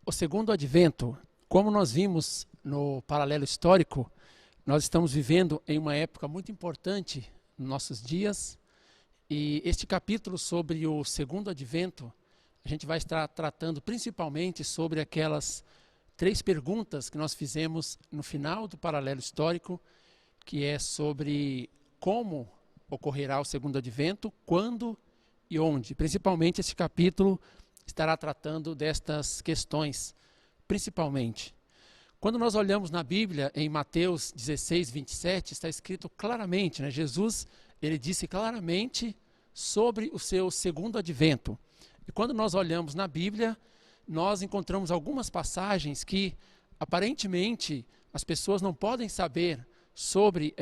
O segundo advento, como nós vimos no paralelo histórico, nós estamos vivendo em uma época muito importante nos nossos dias, e este capítulo sobre o segundo advento, a gente vai estar tratando principalmente sobre aquelas 3 perguntas que nós fizemos no final do paralelo histórico, que é sobre como ocorrerá o segundo advento, quando e onde. Principalmente esse capítulo estará tratando destas questões, principalmente. Quando nós olhamos na Bíblia, em Mateus 16, 27, está escrito claramente, né? Jesus, ele disse claramente sobre o seu segundo advento. E quando nós olhamos na Bíblia, nós encontramos algumas passagens que, aparentemente, as pessoas não podem saber sobre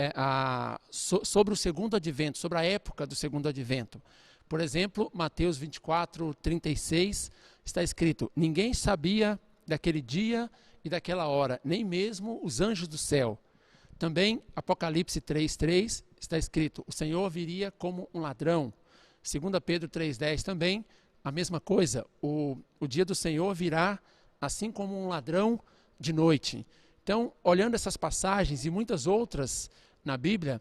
o segundo advento, sobre a época do segundo advento. Por exemplo, Mateus 24, 36, está escrito: ninguém sabia daquele dia e daquela hora, nem mesmo os anjos do céu. Também, Apocalipse 3, 3, está escrito: o Senhor viria como um ladrão. 2 Pedro 3, 10 também, a mesma coisa, o dia do Senhor virá assim como um ladrão de noite. Então, olhando essas passagens e muitas outras na Bíblia,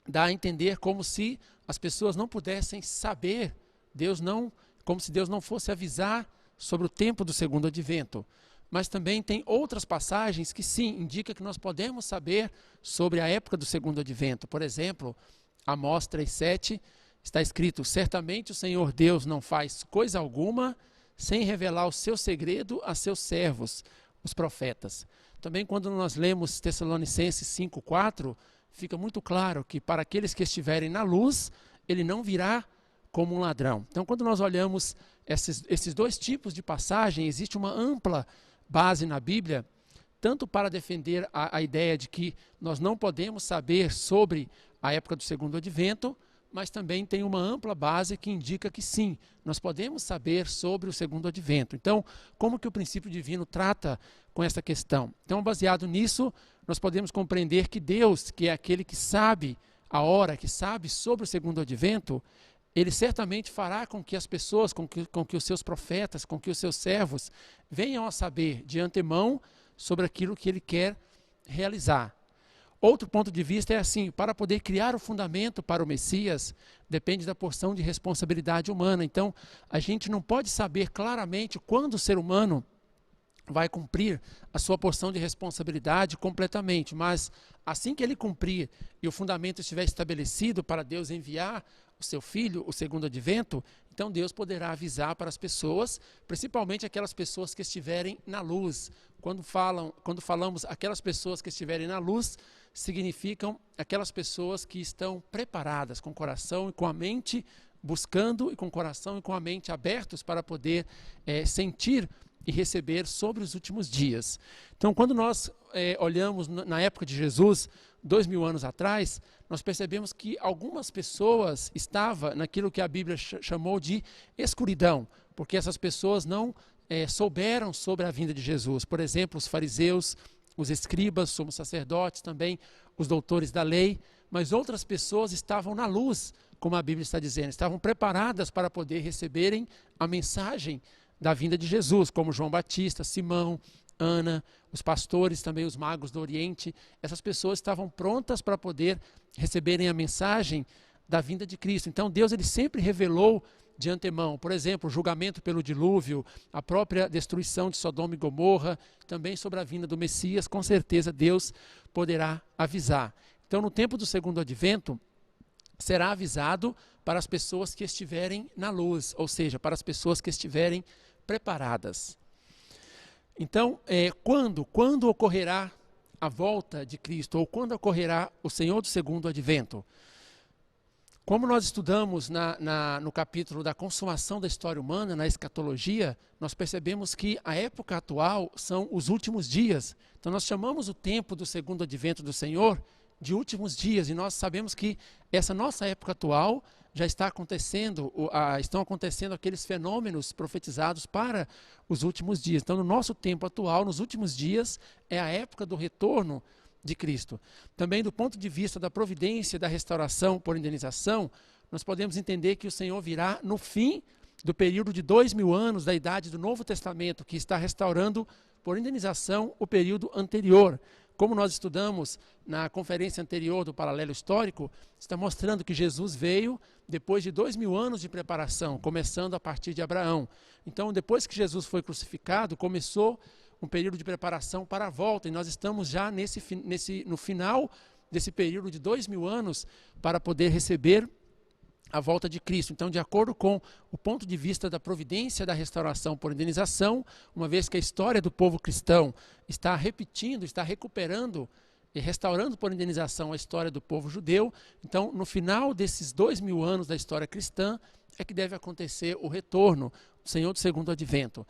dá a entender como se as pessoas não pudessem saber, como se Deus não fosse avisar sobre o tempo do segundo advento. Mas também tem outras passagens que sim, indicam que nós podemos saber sobre a época do segundo advento. Por exemplo, Amós 3,7 está escrito: certamente o Senhor Deus não faz coisa alguma sem revelar o seu segredo a seus servos, os profetas. Também quando nós lemos Tessalonicenses 5,4, fica muito claro que para aqueles que estiverem na luz, ele não virá como um ladrão. Então, quando nós olhamos esses 2 tipos de passagem, existe uma ampla base na Bíblia, tanto para defender a ideia de que nós não podemos saber sobre a época do segundo advento, mas também tem uma ampla base que indica que sim, nós podemos saber sobre o segundo advento. Então, como que o princípio divino trata com essa questão? Então, baseado nisso, nós podemos compreender que Deus, que é aquele que sabe a hora, que sabe sobre o segundo advento, ele certamente fará com que as pessoas, com que os seus profetas, com que os seus servos venham a saber de antemão sobre aquilo que ele quer realizar. Outro ponto de vista é assim: para poder criar o fundamento para o Messias, depende da porção de responsabilidade humana. Então, a gente não pode saber claramente quando o ser humano vai cumprir a sua porção de responsabilidade completamente, mas assim que ele cumprir e o fundamento estiver estabelecido para Deus enviar o seu filho, o segundo advento, então Deus poderá avisar para as pessoas, principalmente aquelas pessoas que estiverem na luz. Quando falamos aquelas pessoas que estiverem na luz, significam aquelas pessoas que estão preparadas, com o coração e com a mente buscando, e com o coração e com a mente abertos para poder sentir e receber sobre os últimos dias. Então, quando nós olhamos na época de Jesus, 2000 anos atrás, nós percebemos que algumas pessoas estavam naquilo que a Bíblia chamou de escuridão, porque essas pessoas não souberam sobre a vinda de Jesus. Por exemplo, os fariseus, os escribas, somos sacerdotes, também os doutores da lei, mas outras pessoas estavam na luz, como a Bíblia está dizendo, estavam preparadas para poder receberem a mensagem da vinda de Jesus, como João Batista, Simão, Ana, os pastores, também os magos do Oriente. Essas pessoas estavam prontas para poder receberem a mensagem da vinda de Cristo. Então Deus, ele sempre revelou de antemão, por exemplo, o julgamento pelo dilúvio, a própria destruição de Sodoma e Gomorra, também sobre a vinda do Messias, com certeza Deus poderá avisar. Então, no tempo do segundo advento, será avisado para as pessoas que estiverem na luz, ou seja, para as pessoas que estiverem preparadas. Então, quando ocorrerá a volta de Cristo, ou quando ocorrerá o Senhor do segundo advento? Como nós estudamos no capítulo da consumação da história humana, na escatologia, nós percebemos que a época atual são os últimos dias. Então nós chamamos o tempo do segundo advento do Senhor de últimos dias, e nós sabemos que essa nossa época atual já está acontecendo, estão acontecendo aqueles fenômenos profetizados para os últimos dias. Então no nosso tempo atual, nos últimos dias, é a época do retorno de Cristo. Também do ponto de vista da providência da restauração por indenização, nós podemos entender que o Senhor virá no fim do período de 2000 anos da idade do Novo Testamento, que está restaurando por indenização o período anterior. Como nós estudamos na conferência anterior do Paralelo Histórico, está mostrando que Jesus veio depois de 2000 anos de preparação, começando a partir de Abraão. Então, depois que Jesus foi crucificado, começou um período de preparação para a volta, e nós estamos já no final desse período de 2000 anos para poder receber a volta de Cristo. Então, de acordo com o ponto de vista da providência da restauração por indenização, uma vez que a história do povo cristão está repetindo, está recuperando e restaurando por indenização a história do povo judeu, então, no final desses 2000 anos da história cristã, é que deve acontecer o retorno do Senhor do segundo advento.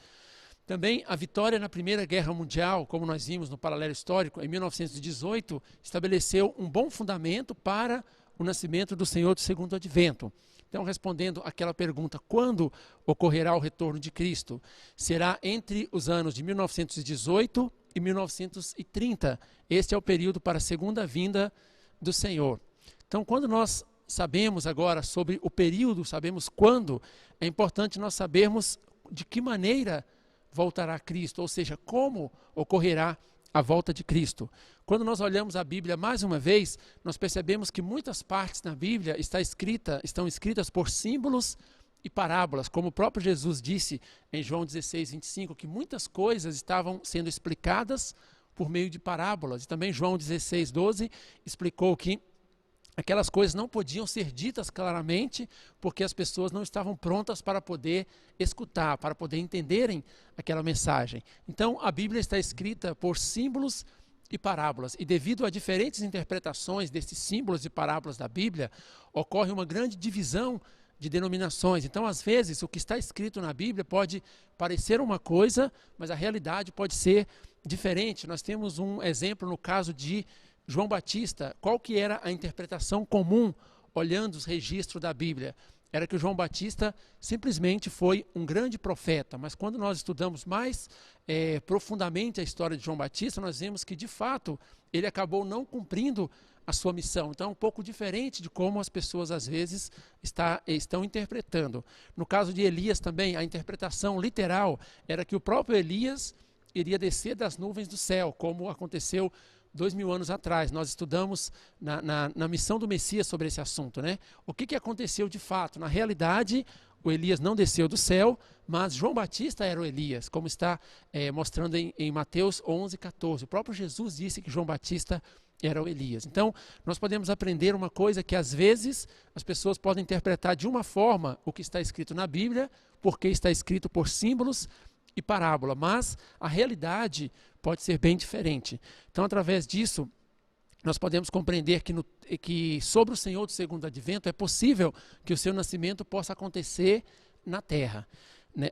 Também a vitória na Primeira Guerra Mundial, como nós vimos no Paralelo Histórico, em 1918, estabeleceu um bom fundamento para o nascimento do Senhor do segundo advento. Então, respondendo àquela pergunta, quando ocorrerá o retorno de Cristo? Será entre os anos de 1918 e 1930. Este é o período para a segunda vinda do Senhor. Então, quando nós sabemos agora sobre o período, sabemos quando, é importante nós sabermos de que maneira voltará Cristo, ou seja, como ocorrerá a volta de Cristo. Quando nós olhamos a Bíblia mais uma vez, nós percebemos que muitas partes na Bíblia estão escritas por símbolos e parábolas, como o próprio Jesus disse em João 16, 25, que muitas coisas estavam sendo explicadas por meio de parábolas. E também João 16, 12 explicou que aquelas coisas não podiam ser ditas claramente, porque as pessoas não estavam prontas para poder escutar, para poder entenderem aquela mensagem. Então, a Bíblia está escrita por símbolos e parábolas, e devido a diferentes interpretações desses símbolos e parábolas da Bíblia, ocorre uma grande divisão de denominações. Então, às vezes, o que está escrito na Bíblia pode parecer uma coisa, mas a realidade pode ser diferente. Nós temos um exemplo no caso de João Batista. Qual que era a interpretação comum, olhando os registros da Bíblia? Era que o João Batista simplesmente foi um grande profeta, mas quando nós estudamos mais profundamente a história de João Batista, nós vemos que, de fato, ele acabou não cumprindo a sua missão. Então, é um pouco diferente de como as pessoas, às vezes, estão interpretando. No caso de Elias também, a interpretação literal era que o próprio Elias iria descer das nuvens do céu, como aconteceu 2000 anos atrás. Nós estudamos na missão do Messias sobre esse assunto, né? O que aconteceu de fato? Na realidade, o Elias não desceu do céu, mas João Batista era o Elias, como está mostrando em Mateus 11, 14. O próprio Jesus disse que João Batista era o Elias. Então, nós podemos aprender uma coisa que às vezes as pessoas podem interpretar de uma forma o que está escrito na Bíblia, porque está escrito por símbolos e parábola, mas a realidade pode ser bem diferente. Então, através disso, nós podemos compreender que sobre o Senhor do segundo advento é possível que o seu nascimento possa acontecer na terra, né?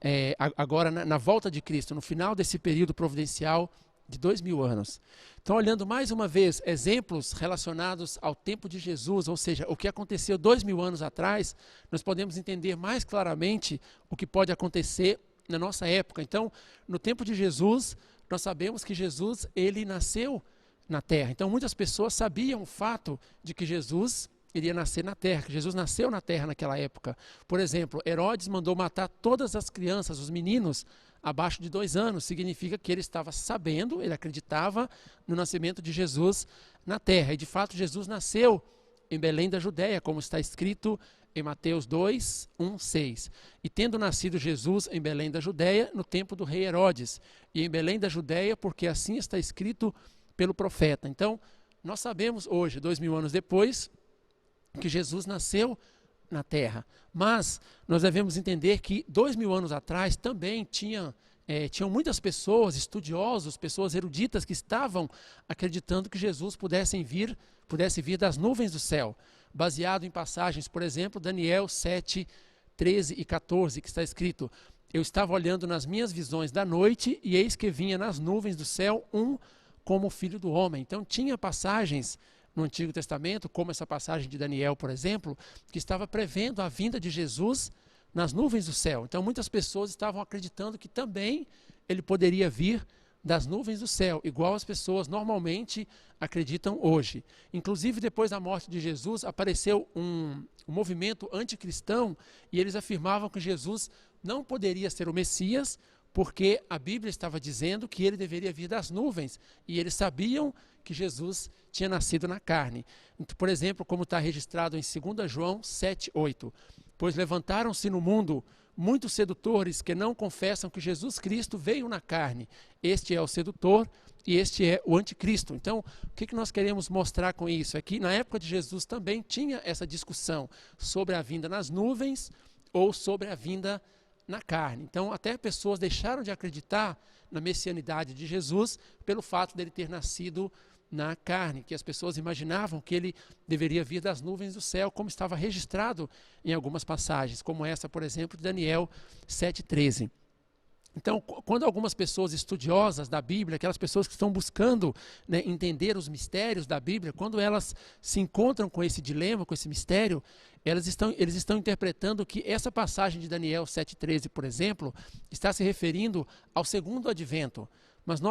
Agora na volta de Cristo, no final desse período providencial de 2000 anos. Então, olhando mais uma vez exemplos relacionados ao tempo de Jesus, ou seja, o que aconteceu 2000 anos atrás, nós podemos entender mais claramente o que pode acontecer na nossa época. Então, no tempo de Jesus, nós sabemos que Jesus, ele nasceu na terra. Então, muitas pessoas sabiam o fato de que Jesus iria nascer na terra, que Jesus nasceu na terra naquela época. Por exemplo, Herodes mandou matar todas as crianças, os meninos abaixo de 2 anos. Significa que ele estava sabendo, ele acreditava no nascimento de Jesus na terra. E, de fato, Jesus nasceu em Belém da Judéia, como está escrito em Mateus 2, 1, 6. E tendo nascido Jesus em Belém da Judéia, no tempo do rei Herodes, e em Belém da Judéia, porque assim está escrito pelo profeta. Então, nós sabemos hoje, 2000 anos depois, que Jesus nasceu na terra. Mas nós devemos entender que 2000 anos atrás também tinham muitas pessoas, estudiosos, pessoas eruditas que estavam acreditando que Jesus pudesse vir das nuvens do céu, baseado em passagens, por exemplo, Daniel 7, 13 e 14, que está escrito: eu estava olhando nas minhas visões da noite, e eis que vinha nas nuvens do céu um como o Filho do Homem. Então tinha passagens no Antigo Testamento, como essa passagem de Daniel, por exemplo, que estava prevendo a vinda de Jesus nas nuvens do céu. Então muitas pessoas estavam acreditando que também ele poderia vir das nuvens do céu, igual as pessoas normalmente acreditam hoje. Inclusive, depois da morte de Jesus, apareceu um movimento anticristão e eles afirmavam que Jesus não poderia ser o Messias, porque a Bíblia estava dizendo que ele deveria vir das nuvens, e eles sabiam que Jesus tinha nascido na carne. Então, por exemplo, como está registrado em 2 João 7:8, pois levantaram-se no mundo muitos sedutores que não confessam que Jesus Cristo veio na carne. Este é o sedutor e este é o anticristo. Então, o que nós queremos mostrar com isso? É que na época de Jesus também tinha essa discussão sobre a vinda nas nuvens ou sobre a vinda na carne. Então, até pessoas deixaram de acreditar na messianidade de Jesus pelo fato dele ter nascido na carne, que as pessoas imaginavam que ele deveria vir das nuvens do céu, como estava registrado em algumas passagens, como essa, por exemplo, de Daniel 7:13. Então, quando algumas pessoas estudiosas da Bíblia, aquelas pessoas que estão buscando, né, entender os mistérios da Bíblia, quando elas se encontram com esse dilema, com esse mistério, eles estão interpretando que essa passagem de Daniel 7:13, por exemplo, está se referindo ao segundo advento.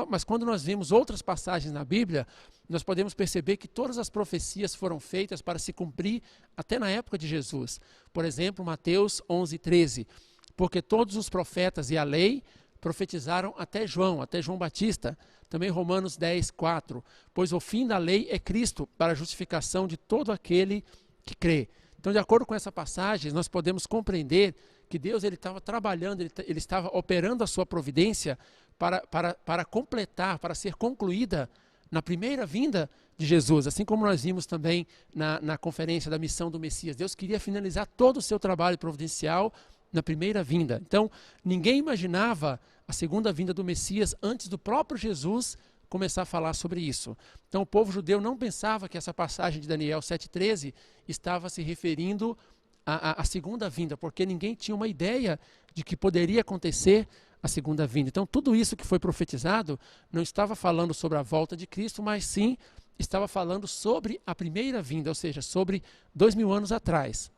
Mas quando nós vemos outras passagens na Bíblia, nós podemos perceber que todas as profecias foram feitas para se cumprir até na época de Jesus. Por exemplo, Mateus 11:13. Porque todos os profetas e a lei profetizaram até João Batista. Também Romanos 10:4. Pois o fim da lei é Cristo, para a justificação de todo aquele que crê. Então, de acordo com essa passagem, nós podemos compreender que Deus estava trabalhando, ele estava operando a sua providência para completar, para ser concluída na primeira vinda de Jesus, assim como nós vimos também na conferência da missão do Messias. Deus queria finalizar todo o seu trabalho providencial na primeira vinda. Então, ninguém imaginava a segunda vinda do Messias antes do próprio Jesus começar a falar sobre isso. Então, o povo judeu não pensava que essa passagem de Daniel 7:13 estava se referindo à segunda vinda, porque ninguém tinha uma ideia de que poderia acontecer a segunda vinda. Então, tudo isso que foi profetizado não estava falando sobre a volta de Cristo, mas sim estava falando sobre a primeira vinda, ou seja, sobre 2000 anos atrás.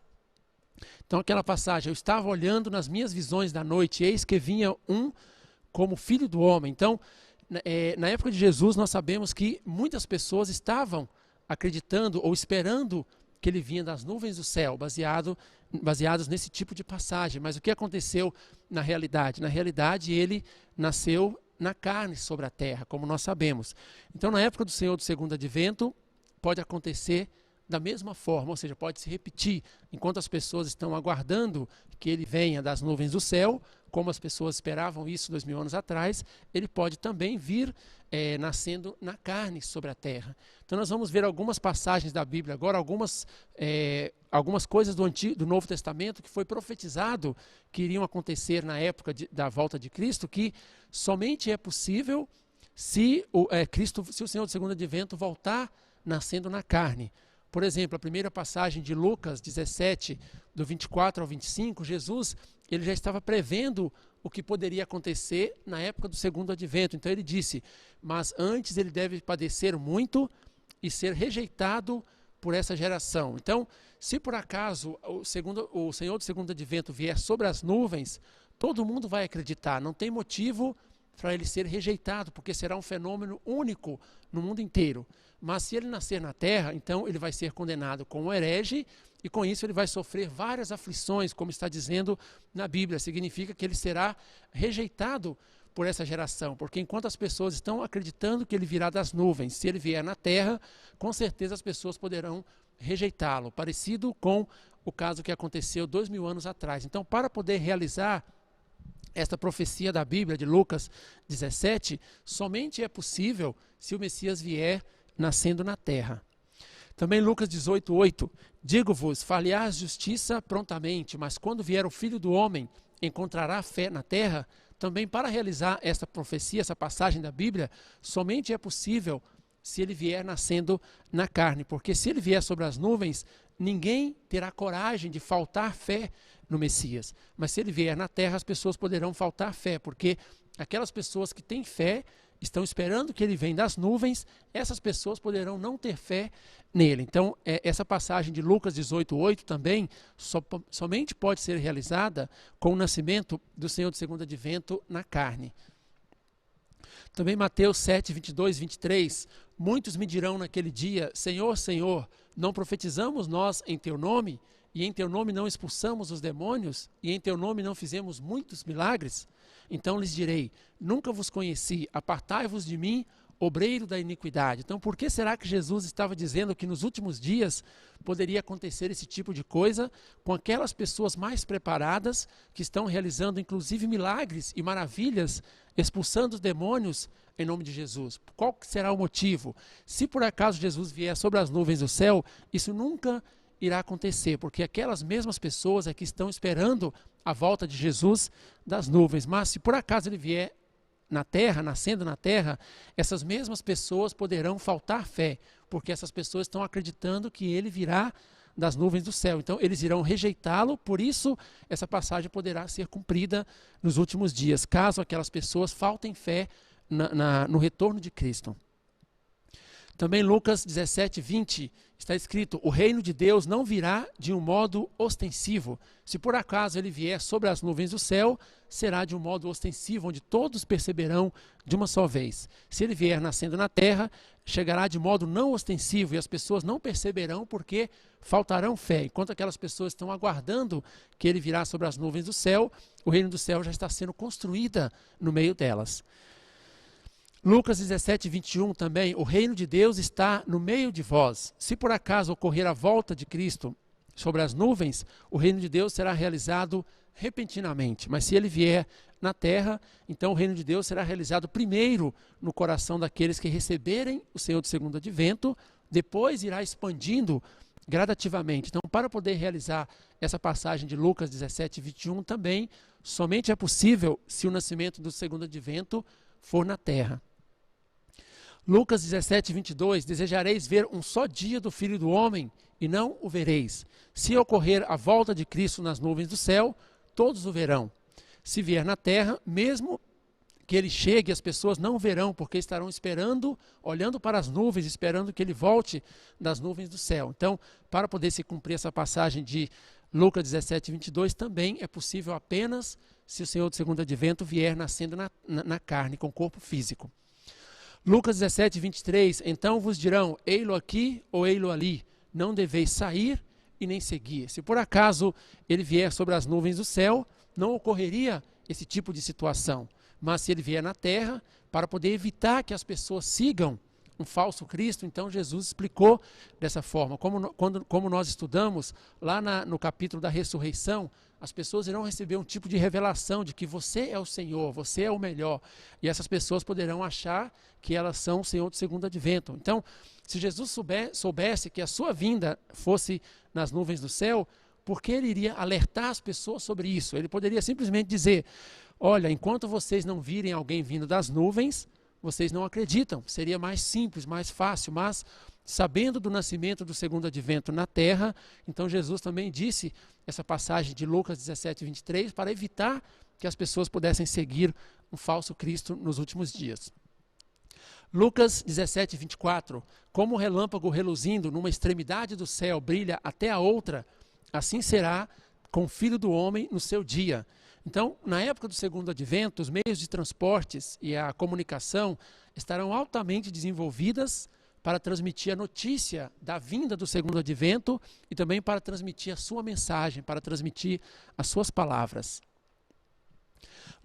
Então, aquela passagem, eu estava olhando nas minhas visões da noite, eis que vinha um como filho do homem. Então, na época de Jesus, nós sabemos que muitas pessoas estavam acreditando ou esperando que ele vinha das nuvens do céu, baseados nesse tipo de passagem. Mas o que aconteceu na realidade? Na realidade, ele nasceu na carne sobre a terra, como nós sabemos. Então, na época do Senhor do segundo advento, pode acontecer da mesma forma, ou seja, pode se repetir, enquanto as pessoas estão aguardando que ele venha das nuvens do céu, como as pessoas esperavam isso 2000 anos atrás, ele pode também vir nascendo na carne sobre a terra. Então nós vamos ver algumas passagens da Bíblia agora, algumas coisas do Novo Testamento que foi profetizado que iriam acontecer na época da volta de Cristo, que somente é possível se o Senhor do segundo advento voltar nascendo na carne. Por exemplo, a primeira passagem de Lucas 17, do 24 ao 25, Jesus ele já estava prevendo o que poderia acontecer na época do segundo advento. Então ele disse, mas antes ele deve padecer muito e ser rejeitado por essa geração. Então, se por acaso o Senhor do segundo advento vier sobre as nuvens, todo mundo vai acreditar, não tem motivo para ele ser rejeitado, porque será um fenômeno único no mundo inteiro. Mas se ele nascer na terra, então ele vai ser condenado como herege e com isso ele vai sofrer várias aflições, como está dizendo na Bíblia. Significa que ele será rejeitado por essa geração, porque enquanto as pessoas estão acreditando que ele virá das nuvens, se ele vier na terra, com certeza as pessoas poderão rejeitá-lo, parecido com o caso que aconteceu 2000 anos atrás. Então, para poder realizar esta profecia da Bíblia de Lucas 17, somente é possível se o Messias vier nascendo na terra. Também Lucas 18:8, digo-vos, far-lhe-ás justiça prontamente, mas quando vier o Filho do Homem, encontrará fé na terra? Também para realizar esta profecia, essa passagem da Bíblia, somente é possível se ele vier nascendo na carne, porque se ele vier sobre as nuvens, ninguém terá coragem de faltar fé no Messias. Mas se ele vier na terra, as pessoas poderão faltar fé, porque aquelas pessoas que têm fé, estão esperando que ele venha das nuvens, essas pessoas poderão não ter fé nele. Então, essa passagem de Lucas 18:8 também somente pode ser realizada com o nascimento do Senhor do segundo advento na carne. Também Mateus 7, 22, 23. Muitos me dirão naquele dia: Senhor, Senhor, não profetizamos nós em teu nome? E em teu nome não expulsamos os demônios? E em teu nome não fizemos muitos milagres? Então lhes direi: nunca vos conheci, apartai-vos de mim, obreiro da iniquidade. Então, por que será que Jesus estava dizendo que nos últimos dias poderia acontecer esse tipo de coisa com aquelas pessoas mais preparadas, que estão realizando inclusive milagres e maravilhas, expulsando os demônios em nome de Jesus? Qual será o motivo? Se por acaso Jesus vier sobre as nuvens do céu, isso nunca irá acontecer, porque aquelas mesmas pessoas é que estão esperando a volta de Jesus das nuvens. Mas se por acaso ele vier na terra, nascendo na terra, essas mesmas pessoas poderão faltar fé, porque essas pessoas estão acreditando que ele virá das nuvens do céu. Então eles irão rejeitá-lo, por isso essa passagem poderá ser cumprida nos últimos dias, caso aquelas pessoas faltem fé no retorno de Cristo. Também Lucas 17, 20, está escrito: o reino de Deus não virá de um modo ostensivo. Se por acaso ele vier sobre as nuvens do céu, será de um modo ostensivo, onde todos perceberão de uma só vez. Se ele vier nascendo na terra, chegará de modo não ostensivo, e as pessoas não perceberão porque faltarão fé. Enquanto aquelas pessoas estão aguardando que ele virá sobre as nuvens do céu, o reino do céu já está sendo construída no meio delas. Lucas 17, 21 também: o reino de Deus está no meio de vós. Se por acaso ocorrer a volta de Cristo sobre as nuvens, o reino de Deus será realizado repentinamente. Mas se ele vier na terra, então o reino de Deus será realizado primeiro no coração daqueles que receberem o Senhor do segundo advento, depois irá expandindo gradativamente. Então, para poder realizar essa passagem de Lucas 17, 21 também, somente é possível se o nascimento do segundo advento for na terra. Lucas 17, 22, desejareis ver um só dia do Filho do Homem, e não o vereis. Se ocorrer a volta de Cristo nas nuvens do céu, todos o verão. Se vier na terra, mesmo que ele chegue, as pessoas não o verão, porque estarão esperando, olhando para as nuvens, esperando que ele volte das nuvens do céu. Então, para poder se cumprir essa passagem de Lucas 17, 22, também é possível apenas se o Senhor do segundo advento vier nascendo na carne, com corpo físico. Lucas 17, 23, então vos dirão: ei-lo aqui ou ei-lo ali, não deveis sair e nem seguir. Se por acaso ele vier sobre as nuvens do céu, não ocorreria esse tipo de situação. Mas se ele vier na terra, para poder evitar que as pessoas sigam um falso Cristo, então Jesus explicou dessa forma. Como nós estudamos lá no capítulo da ressurreição, as pessoas irão receber um tipo de revelação de que você é o Senhor, você é o melhor. E essas pessoas poderão achar que elas são o Senhor do segundo advento. Então, se Jesus soubesse que a sua vinda fosse nas nuvens do céu, por que ele iria alertar as pessoas sobre isso? Ele poderia simplesmente dizer: olha, enquanto vocês não virem alguém vindo das nuvens, vocês não acreditam. Seria mais simples, mais fácil, mas sabendo do nascimento do segundo advento na terra, então Jesus também disse essa passagem de Lucas 17, 23, para evitar que as pessoas pudessem seguir um falso Cristo nos últimos dias. Lucas 17, 24, como o relâmpago reluzindo numa extremidade do céu brilha até a outra, assim será com o Filho do Homem no seu dia. Então, na época do segundo advento, os meios de transportes e a comunicação estarão altamente desenvolvidas para transmitir a notícia da vinda do segundo advento e também para transmitir a sua mensagem, para transmitir as suas palavras.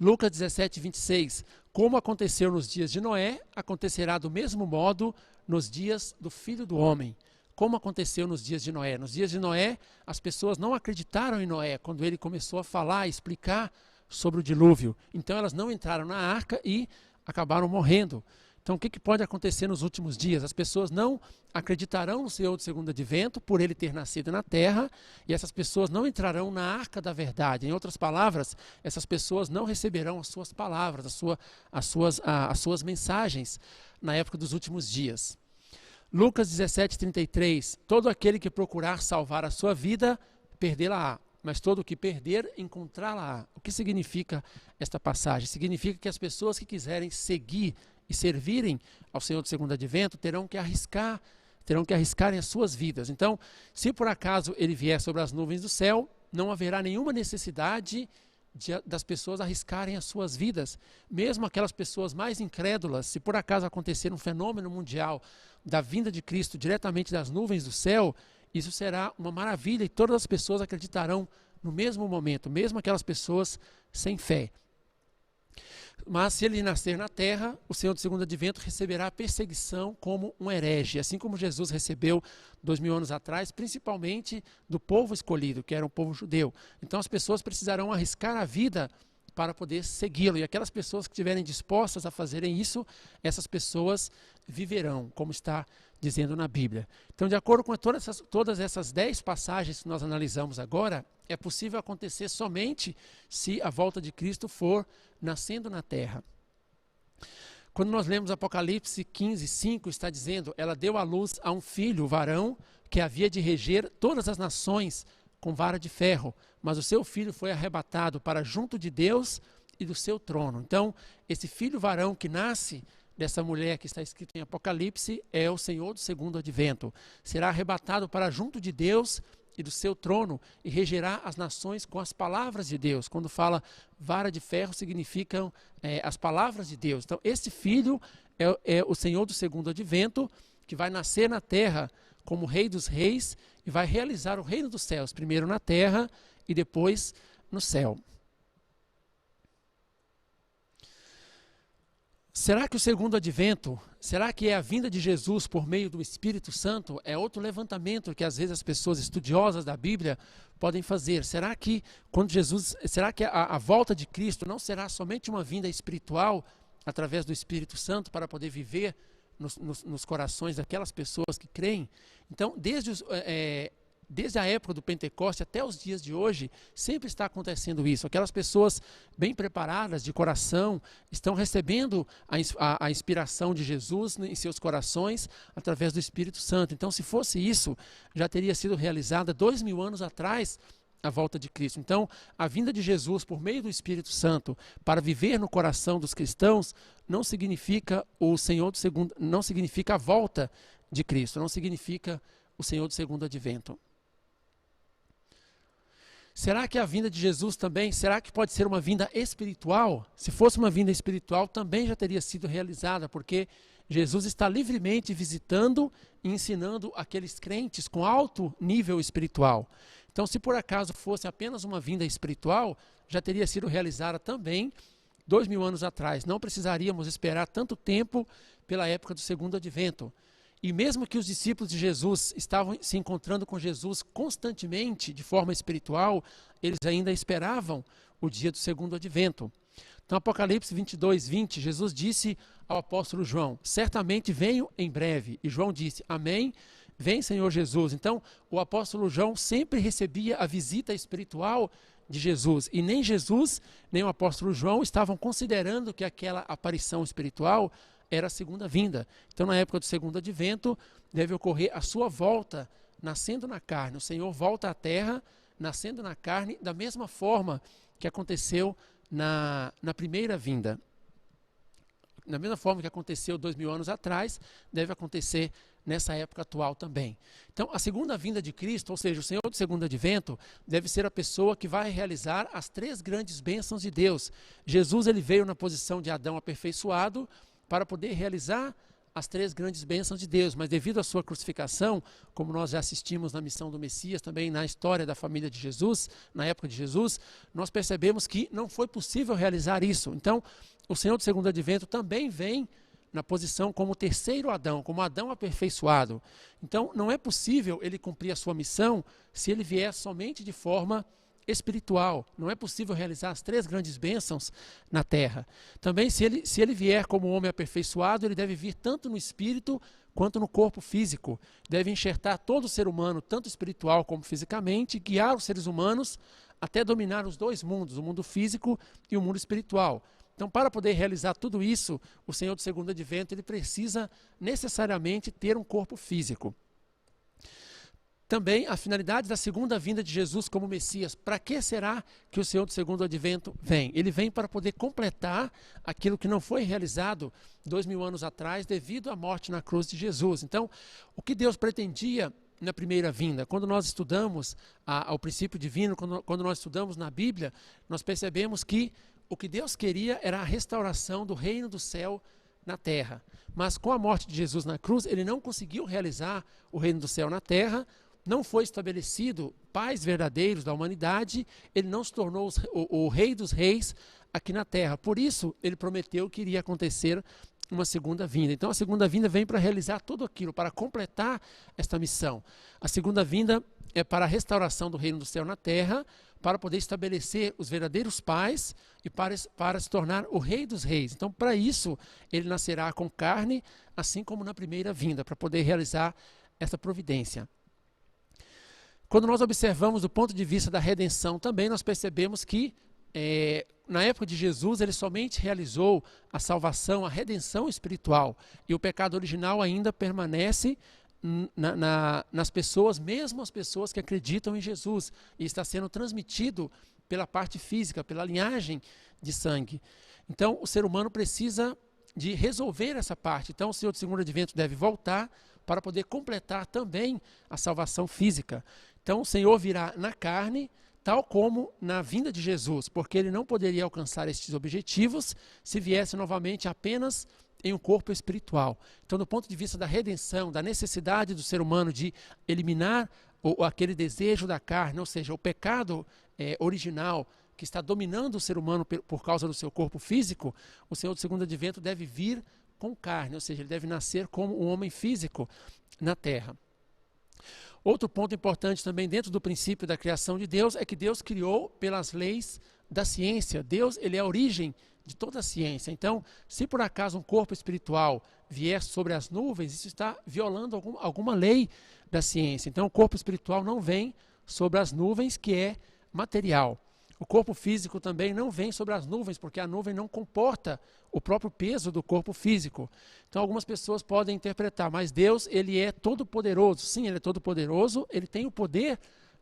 Lucas 17, 26, como aconteceu nos dias de Noé, acontecerá do mesmo modo nos dias do Filho do Homem. Como aconteceu nos dias de Noé. Nos dias de Noé, as pessoas não acreditaram em Noé quando ele começou a falar, explicar sobre o dilúvio. Então elas não entraram na arca e acabaram morrendo. Então o que pode acontecer nos últimos dias? As pessoas não acreditarão no Senhor do segundo advento por ele ter nascido na terra, e essas pessoas não entrarão na arca da verdade. Em outras palavras, essas pessoas não receberão as suas palavras, as suas mensagens na época dos últimos dias. Lucas 17, 33, todo aquele que procurar salvar a sua vida, perdê-la-á, mas todo o que perder, encontrá-la-á. O que significa esta passagem? Significa que as pessoas que quiserem seguir e servirem ao Senhor do segundo advento terão que arriscarem as suas vidas. Então, se por acaso ele vier sobre as nuvens do céu, não haverá nenhuma necessidade das pessoas arriscarem as suas vidas, mesmo aquelas pessoas mais incrédulas. Se por acaso acontecer um fenômeno mundial da vinda de Cristo diretamente das nuvens do céu, isso será uma maravilha e todas as pessoas acreditarão no mesmo momento, mesmo aquelas pessoas sem fé. Mas se ele nascer na terra, o Senhor do segundo advento receberá perseguição como um herege, assim como Jesus recebeu 2000 anos atrás, principalmente do povo escolhido, que era um povo judeu. Então as pessoas precisarão arriscar a vida para poder segui-lo. E aquelas pessoas que estiverem dispostas a fazerem isso, essas pessoas viverão, como está dizendo na Bíblia. Então, de acordo com todas essas 10 passagens que nós analisamos agora, é possível acontecer somente se a volta de Cristo for nascendo na terra. Quando nós lemos Apocalipse 15, 5, está dizendo: ela deu à luz a um filho, varão, que havia de reger todas as nações com vara de ferro, mas o seu filho foi arrebatado para junto de Deus e do seu trono. Então, esse filho varão que nasce dessa mulher que está escrito em Apocalipse é o Senhor do segundo advento. Será arrebatado para junto de Deus e do seu trono e regerá as nações com as palavras de Deus. Quando fala vara de ferro, significam as palavras de Deus. Então, esse filho é o Senhor do segundo advento, que vai nascer na terra como Rei dos Reis e vai realizar o reino dos céus, primeiro na terra e depois no céu. Será que o segundo advento, será que é a vinda de Jesus por meio do Espírito Santo? É outro levantamento que às vezes as pessoas estudiosas da Bíblia podem fazer. Será que a volta de Cristo não será somente uma vinda espiritual através do Espírito Santo para poder viver nos corações daquelas pessoas que creem? Então, desde a época do Pentecoste até os dias de hoje, sempre está acontecendo isso. Aquelas pessoas bem preparadas de coração estão recebendo a inspiração de Jesus em seus corações através do Espírito Santo. Então, se fosse isso, já teria sido realizada 2000 anos atrás a volta de Cristo. Então, a vinda de Jesus por meio do Espírito Santo para viver no coração dos cristãos não significa não significa a volta de Cristo, não significa o Senhor do segundo advento. Será que a vinda de Jesus também, será que pode ser uma vinda espiritual? Se fosse uma vinda espiritual, também já teria sido realizada, porque Jesus está livremente visitando e ensinando aqueles crentes com alto nível espiritual. Então, se por acaso fosse apenas uma vinda espiritual, já teria sido realizada também 2000 anos atrás. Não precisaríamos esperar tanto tempo pela época do segundo advento. E mesmo que os discípulos de Jesus estavam se encontrando com Jesus constantemente, de forma espiritual, eles ainda esperavam o dia do segundo advento. Então, Apocalipse 22, 20, Jesus disse ao apóstolo João: certamente venho em breve. E João disse: amém, vem Senhor Jesus. Então, o apóstolo João sempre recebia a visita espiritual de Jesus. E nem Jesus, nem o apóstolo João estavam considerando que aquela aparição espiritual era a segunda vinda. Então, na época do segundo advento, deve ocorrer a sua volta, nascendo na carne. O Senhor volta à terra, nascendo na carne, da mesma forma que aconteceu na primeira vinda. Da mesma forma que aconteceu 2000 anos atrás, deve acontecer nessa época atual também. Então, a segunda vinda de Cristo, ou seja, o Senhor do segundo advento, deve ser a pessoa que vai realizar as 3 grandes bênçãos de Deus. Jesus, ele veio na posição de Adão aperfeiçoado, para poder realizar as 3 grandes bênçãos de Deus, mas devido à sua crucificação, como nós já assistimos na missão do Messias, também na história da família de Jesus, na época de Jesus, nós percebemos que não foi possível realizar isso. Então, o Senhor do segundo advento também vem na posição como o terceiro Adão, como Adão aperfeiçoado. Então, não é possível ele cumprir a sua missão se ele vier somente de forma espiritual. Não é possível realizar as 3 grandes bênçãos na terra. Também, se ele vier como homem aperfeiçoado, ele deve vir tanto no espírito quanto no corpo físico. Deve enxertar todo o ser humano, tanto espiritual como fisicamente, guiar os seres humanos até dominar os 2 mundos, o mundo físico e o mundo espiritual. Então, para poder realizar tudo isso, o Senhor do segundo advento, ele precisa necessariamente ter um corpo físico. Também a finalidade da segunda vinda de Jesus como Messias. Para que será que o Senhor do segundo advento vem? Ele vem para poder completar aquilo que não foi realizado 2000 anos atrás devido à morte na cruz de Jesus. Então, o que Deus pretendia na primeira vinda. Quando nós estudamos o princípio divino, quando nós estudamos na Bíblia, nós percebemos que o que Deus queria era a restauração do reino do céu na terra. Mas com a morte de Jesus na cruz, ele não conseguiu realizar o reino do céu na terra, não foi estabelecido pais verdadeiros da humanidade, ele não se tornou o rei dos reis aqui na terra. Por isso, ele prometeu que iria acontecer uma segunda vinda. Então, a segunda vinda vem para realizar tudo aquilo, para completar esta missão. A segunda vinda é para a restauração do reino do céu na terra, para poder estabelecer os verdadeiros pais e para se tornar o rei dos reis. Então, para isso, ele nascerá com carne, assim como na primeira vinda, para poder realizar essa providência. Quando nós observamos do ponto de vista da redenção, também nós percebemos que na época de Jesus, ele somente realizou a salvação, a redenção espiritual. E o pecado original ainda permanece nas pessoas, mesmo as pessoas que acreditam em Jesus. E está sendo transmitido pela parte física, pela linhagem de sangue. Então, o ser humano precisa de resolver essa parte. Então, o Senhor do segundo advento deve voltar para poder completar também a salvação física. Então, o Senhor virá na carne, tal como na vinda de Jesus, porque ele não poderia alcançar estes objetivos se viesse novamente apenas em um corpo espiritual. Então, do ponto de vista da redenção, da necessidade do ser humano de eliminar aquele desejo da carne, ou seja, o pecado original que está dominando o ser humano por causa do seu corpo físico, o Senhor do segundo advento deve vir com carne, ou seja, ele deve nascer como um homem físico na terra. Outro ponto importante também dentro do princípio da criação de Deus é que Deus criou pelas leis da ciência. Deus, ele é a origem de toda a ciência. Então, se por acaso um corpo espiritual vier sobre as nuvens, isso está violando alguma lei da ciência. Então, o corpo espiritual não vem sobre as nuvens, que é material. O corpo físico também não vem sobre as nuvens, porque a nuvem não comporta o próprio peso do corpo físico. Então, algumas pessoas podem interpretar, mas Deus, ele é todo-poderoso. Sim, ele é todo-poderoso, ele tem o poder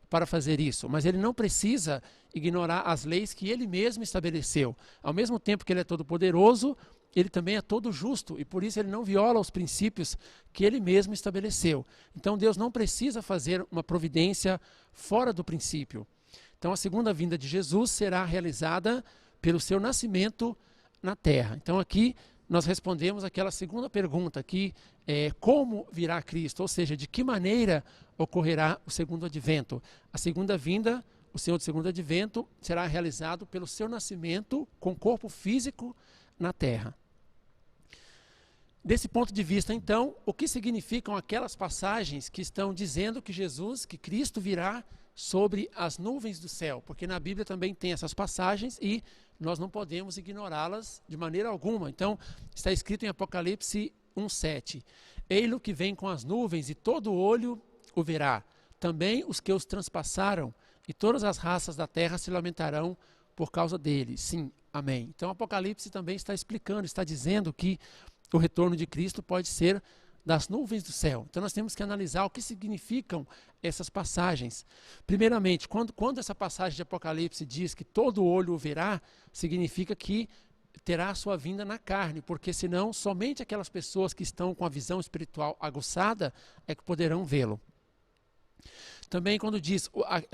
para fazer isso, mas ele não precisa ignorar as leis que ele mesmo estabeleceu. Ao mesmo tempo que ele é todo-poderoso, ele também é todo justo, e por isso ele não viola os princípios que ele mesmo estabeleceu. Então, Deus não precisa fazer uma providência fora do princípio. Então, a segunda vinda de Jesus será realizada pelo seu nascimento na terra. Então, aqui nós respondemos aquela segunda pergunta, que é como virá Cristo, ou seja, de que maneira ocorrerá o segundo advento. A segunda vinda, o Senhor do segundo advento, será realizado pelo seu nascimento com corpo físico na terra. Desse ponto de vista, então, o que significam aquelas passagens que estão dizendo que Cristo virá sobre as nuvens do céu? Porque na Bíblia também tem essas passagens e nós não podemos ignorá-las de maneira alguma. Então, está escrito em Apocalipse 1:7. Ei-lo que vem com as nuvens e todo olho o verá. Também os que os transpassaram, e todas as raças da terra se lamentarão por causa dele. Sim, amém. Então, Apocalipse também está explicando, está dizendo que o retorno de Cristo pode ser das nuvens do céu. Então, nós temos que analisar o que significam essas passagens. Primeiramente, quando essa passagem de Apocalipse diz que todo olho o verá, significa que terá a sua vinda na carne, porque senão somente aquelas pessoas que estão com a visão espiritual aguçada é que poderão vê-lo. Também quando diz,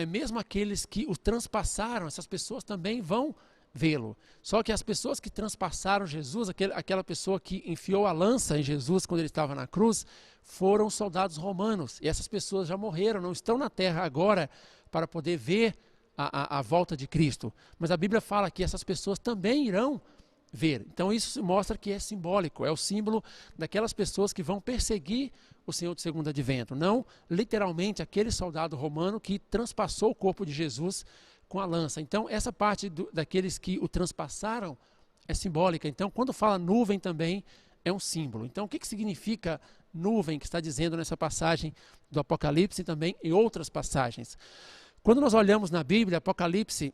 mesmo aqueles que o transpassaram, essas pessoas também vão vê-lo. Só que as pessoas que transpassaram Jesus, aquela pessoa que enfiou a lança em Jesus quando ele estava na cruz, foram soldados romanos. E essas pessoas já morreram, não estão na terra agora para poder ver a volta de Cristo. Mas a Bíblia fala que essas pessoas também irão ver. Então isso mostra que é simbólico, é o símbolo daquelas pessoas que vão perseguir o Senhor do segundo advento. Não literalmente aquele soldado romano que transpassou o corpo de Jesus com a lança. Então, essa parte daqueles que o transpassaram é simbólica. Então, quando fala nuvem também é um símbolo. Então, o que significa nuvem que está dizendo nessa passagem do Apocalipse e também em outras passagens? Quando nós olhamos na Bíblia, Apocalipse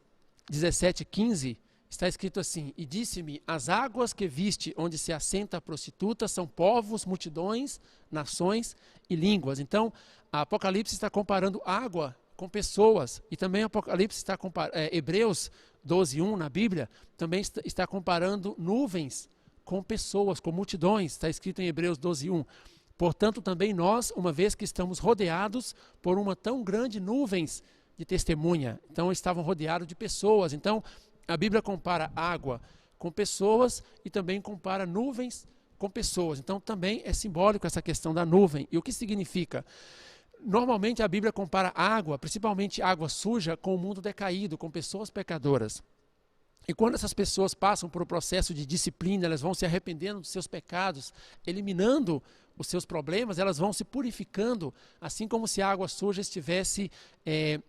17:15, está escrito assim: e disse-me, as águas que viste onde se assenta a prostituta são povos, multidões, nações e línguas. Então, a Apocalipse está comparando água com pessoas, e também Apocalipse está Hebreus 12:1 na Bíblia também está comparando nuvens com pessoas, com multidões, está escrito em Hebreus 12:1. Portanto, também nós, uma vez que estamos rodeados por uma tão grande nuvens de testemunha. Então, estavam rodeados de pessoas. Então, a Bíblia compara água com pessoas e também compara nuvens com pessoas. Então, também é simbólico essa questão da nuvem. E o que significa? Normalmente, a Bíblia compara água, principalmente água suja, com o mundo decaído, com pessoas pecadoras. E quando essas pessoas passam por um processo de disciplina, elas vão se arrependendo dos seus pecados, eliminando os seus problemas, elas vão se purificando, assim como se a água suja estivesse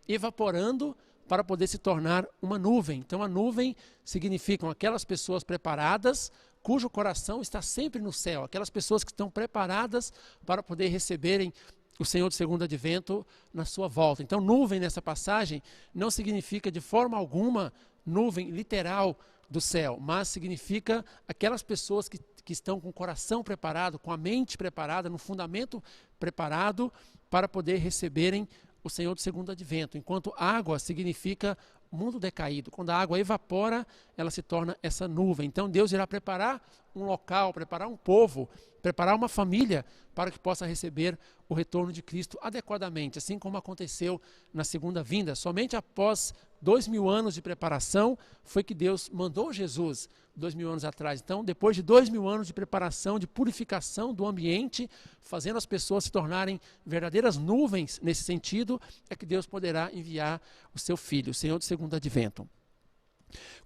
evaporando para poder se tornar uma nuvem. Então, a nuvem significam aquelas pessoas preparadas, cujo coração está sempre no céu, aquelas pessoas que estão preparadas para poder receberem o Senhor do segundo advento na sua volta. Então, nuvem nessa passagem não significa de forma alguma nuvem literal do céu, mas significa aquelas pessoas que estão com o coração preparado, com a mente preparada, no fundamento preparado para poder receberem o Senhor do segundo advento. Enquanto água significa mundo decaído. Quando a água evapora, ela se torna essa nuvem. Então Deus irá preparar um local, preparar um povo, preparar uma família para que possa receber o retorno de Cristo adequadamente, assim como aconteceu na segunda vinda. Somente após 2000 anos de preparação foi que Deus mandou Jesus 2000 anos atrás. Então, depois de 2000 anos de preparação, de purificação do ambiente, fazendo as pessoas se tornarem verdadeiras nuvens nesse sentido, é que Deus poderá enviar o seu Filho, o Senhor do segundo advento.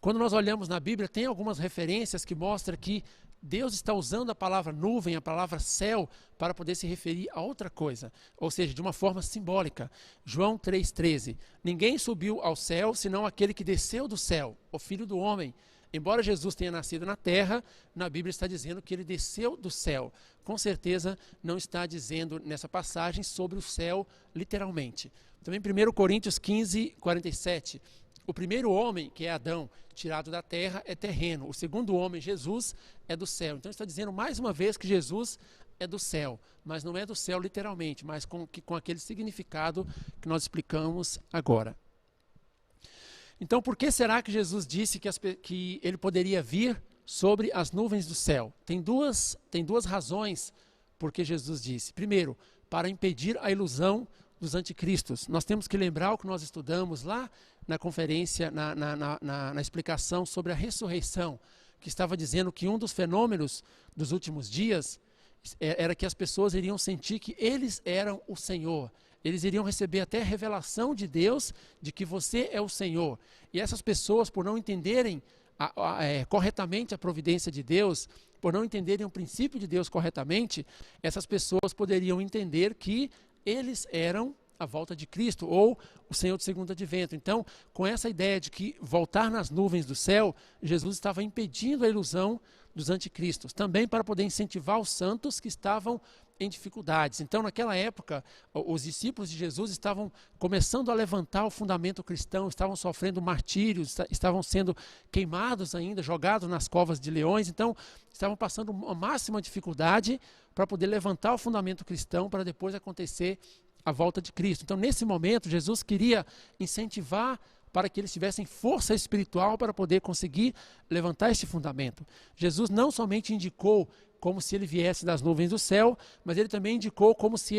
Quando nós olhamos na Bíblia, tem algumas referências que mostram que Deus está usando a palavra nuvem, a palavra céu, para poder se referir a outra coisa, ou seja, de uma forma simbólica. João 3,13: ninguém subiu ao céu, senão aquele que desceu do céu, o Filho do Homem. Embora Jesus tenha nascido na terra, na Bíblia está dizendo que ele desceu do céu. Com certeza não está dizendo nessa passagem sobre o céu literalmente. Também 1 Coríntios 15:47. O primeiro homem, que é Adão, tirado da terra, é terreno. O segundo homem, Jesus, é do céu. Então está dizendo mais uma vez que Jesus é do céu, mas não é do céu literalmente, mas com aquele significado que nós explicamos agora. Então, por que será que Jesus disse que ele poderia vir sobre as nuvens do céu? Tem duas razões por que Jesus disse. Primeiro, para impedir a ilusão dos anticristos. Nós temos que lembrar o que nós estudamos lá na conferência, na explicação sobre a ressurreição, que estava dizendo que um dos fenômenos dos últimos dias era que as pessoas iriam sentir que eles eram o Senhor. Eles iriam receber até a revelação de Deus de que você é o Senhor. E essas pessoas, por não entenderem corretamente a providência de Deus, por não entenderem o princípio de Deus corretamente, essas pessoas poderiam entender que eles eram a volta de Cristo ou o Senhor do segundo advento. Então, com essa ideia de que voltar nas nuvens do céu, Jesus estava impedindo a ilusão dos anticristos, também para poder incentivar os santos que estavam em dificuldades. Então, naquela época, os discípulos de Jesus estavam começando a levantar o fundamento cristão, estavam sofrendo martírios, estavam sendo queimados ainda, jogados nas covas de leões, então estavam passando a máxima dificuldade para poder levantar o fundamento cristão para depois acontecer a volta de Cristo. Então, nesse momento, Jesus queria incentivar para que eles tivessem força espiritual para poder conseguir levantar esse fundamento. Jesus não somente indicou como se ele viesse das nuvens do céu, mas ele também indicou como se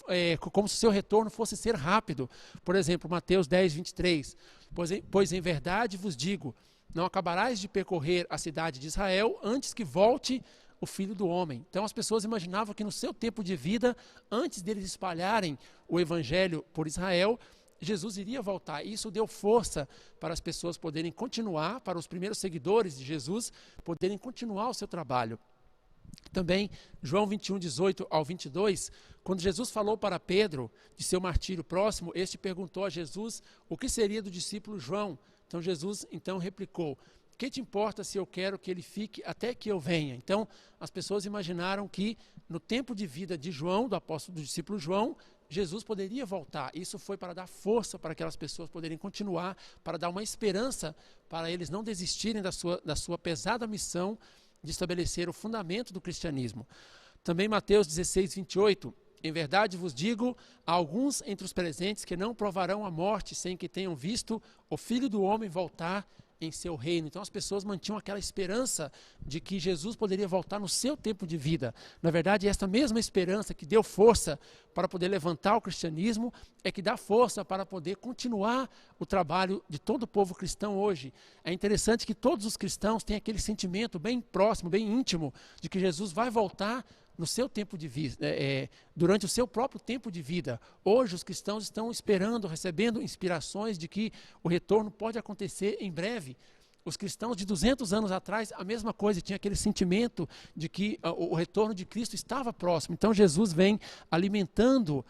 o seu retorno fosse ser rápido. Por exemplo, Mateus 10:23, pois em verdade vos digo, não acabarás de percorrer a cidade de Israel antes que volte o Filho do Homem. Então as pessoas imaginavam que no seu tempo de vida, antes deles espalharem o Evangelho por Israel, Jesus iria voltar. Isso deu força para as pessoas poderem continuar, para os primeiros seguidores de Jesus poderem continuar o seu trabalho. Também, João 21:18-22, quando Jesus falou para Pedro de seu martírio próximo, este perguntou a Jesus o que seria do discípulo João. Então Jesus replicou: que te importa se eu quero que ele fique até que eu venha? Então, as pessoas imaginaram que no tempo de vida de João, do discípulo João, Jesus poderia voltar. Isso foi para dar força para aquelas pessoas poderem continuar, para dar uma esperança para eles não desistirem da sua pesada missão de estabelecer o fundamento do cristianismo. Também Mateus 16:28, em verdade vos digo, há alguns entre os presentes que não provarão a morte sem que tenham visto o Filho do Homem voltar em seu reino. Então as pessoas mantinham aquela esperança de que Jesus poderia voltar no seu tempo de vida. Na verdade, esta mesma esperança que deu força para poder levantar o cristianismo é que dá força para poder continuar o trabalho de todo o povo cristão hoje. É interessante que todos os cristãos têm aquele sentimento bem próximo, bem íntimo, de que Jesus vai voltar no seu tempo de vida, durante o seu próprio tempo de vida. Hoje os cristãos estão esperando, recebendo inspirações de que o retorno pode acontecer em breve. Os cristãos de 200 anos atrás, a mesma coisa, tinha aquele sentimento de que o retorno de Cristo estava próximo. Então Jesus vem alimentando,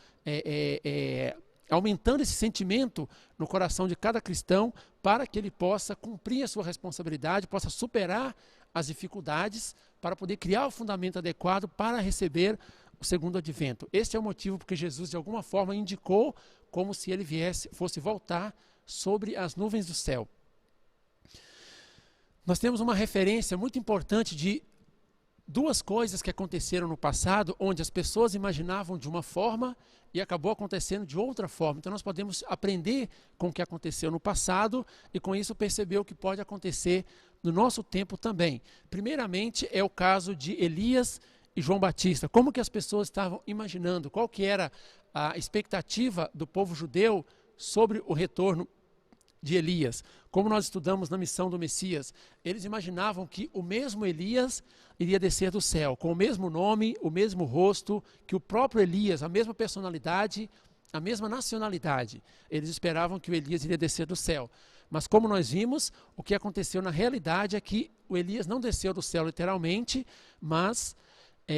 aumentando esse sentimento no coração de cada cristão para que ele possa cumprir a sua responsabilidade, possa superar as dificuldades para poder criar o fundamento adequado para receber o segundo advento. Este é o motivo porque Jesus de alguma forma indicou como se ele fosse voltar sobre as nuvens do céu. Nós temos uma referência muito importante de duas coisas que aconteceram no passado, onde as pessoas imaginavam de uma forma e acabou acontecendo de outra forma. Então nós podemos aprender com o que aconteceu no passado e com isso perceber o que pode acontecer no nosso tempo também. Primeiramente é o caso de Elias e João Batista. Como que as pessoas estavam imaginando? Qual que era a expectativa do povo judeu sobre o retorno de Elias? Como nós estudamos na missão do Messias, eles imaginavam que o mesmo Elias iria descer do céu, com o mesmo nome, o mesmo rosto, que o próprio Elias, a mesma personalidade, a mesma nacionalidade. Eles esperavam que o Elias iria descer do céu. Mas como nós vimos, o que aconteceu na realidade é que o Elias não desceu do céu literalmente, mas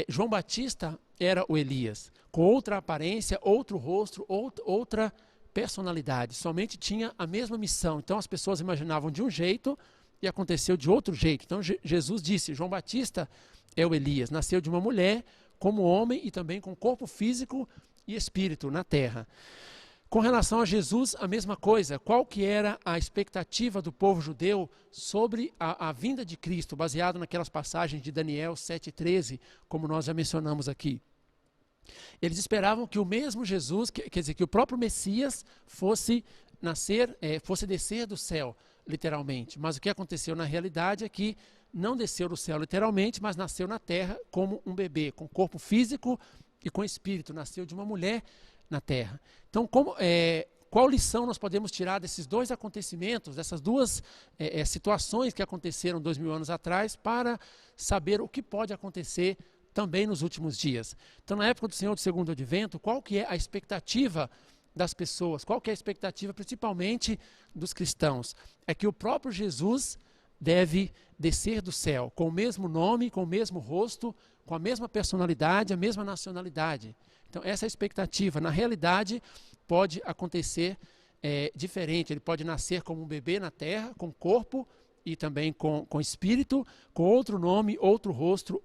João Batista era o Elias, com outra aparência, outro rosto, outra personalidade, somente tinha a mesma missão. Então as pessoas imaginavam de um jeito e aconteceu de outro jeito. Então Jesus disse, João Batista é o Elias, nasceu de uma mulher como homem e também com corpo físico e espírito na terra. Com relação a Jesus, a mesma coisa. Qual que era a expectativa do povo judeu sobre a vinda de Cristo, baseado naquelas passagens de Daniel 7,13, como nós já mencionamos aqui? Eles esperavam que o mesmo Jesus, quer dizer, que o próprio Messias fosse descer do céu, literalmente. Mas o que aconteceu na realidade é que não desceu do céu literalmente, mas nasceu na terra como um bebê, com corpo físico e com espírito. Nasceu de uma mulher na terra. Então, qual lição nós podemos tirar desses dois acontecimentos, dessas duas situações que aconteceram 2000 anos atrás, para saber o que pode acontecer também nos últimos dias? Então, na época do Senhor do Segundo Advento, qual que é a expectativa das pessoas? Qual que é a expectativa, principalmente dos cristãos? É que o próprio Jesus deve descer do céu, com o mesmo nome, com o mesmo rosto, com a mesma personalidade, a mesma nacionalidade. Então, essa é a expectativa. Na realidade, pode acontecer diferente. Ele pode nascer como um bebê na terra, com corpo e também com espírito, com outro nome, outro rosto,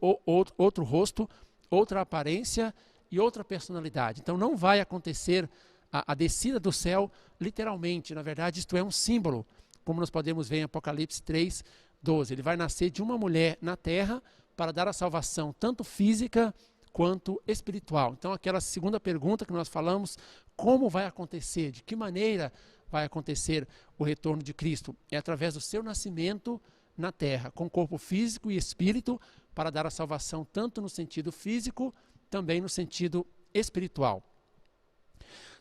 outra aparência e outra personalidade. Então, não vai acontecer a descida do céu literalmente. Na verdade, isto é um símbolo, como nós podemos ver em Apocalipse 3:12. Ele vai nascer de uma mulher na terra para dar a salvação, tanto física quanto espiritual. Então, aquela segunda pergunta que nós falamos, como vai acontecer, de que maneira vai acontecer o retorno de Cristo? É através do seu nascimento na terra, com corpo físico e espírito, para dar a salvação tanto no sentido físico, também no sentido espiritual.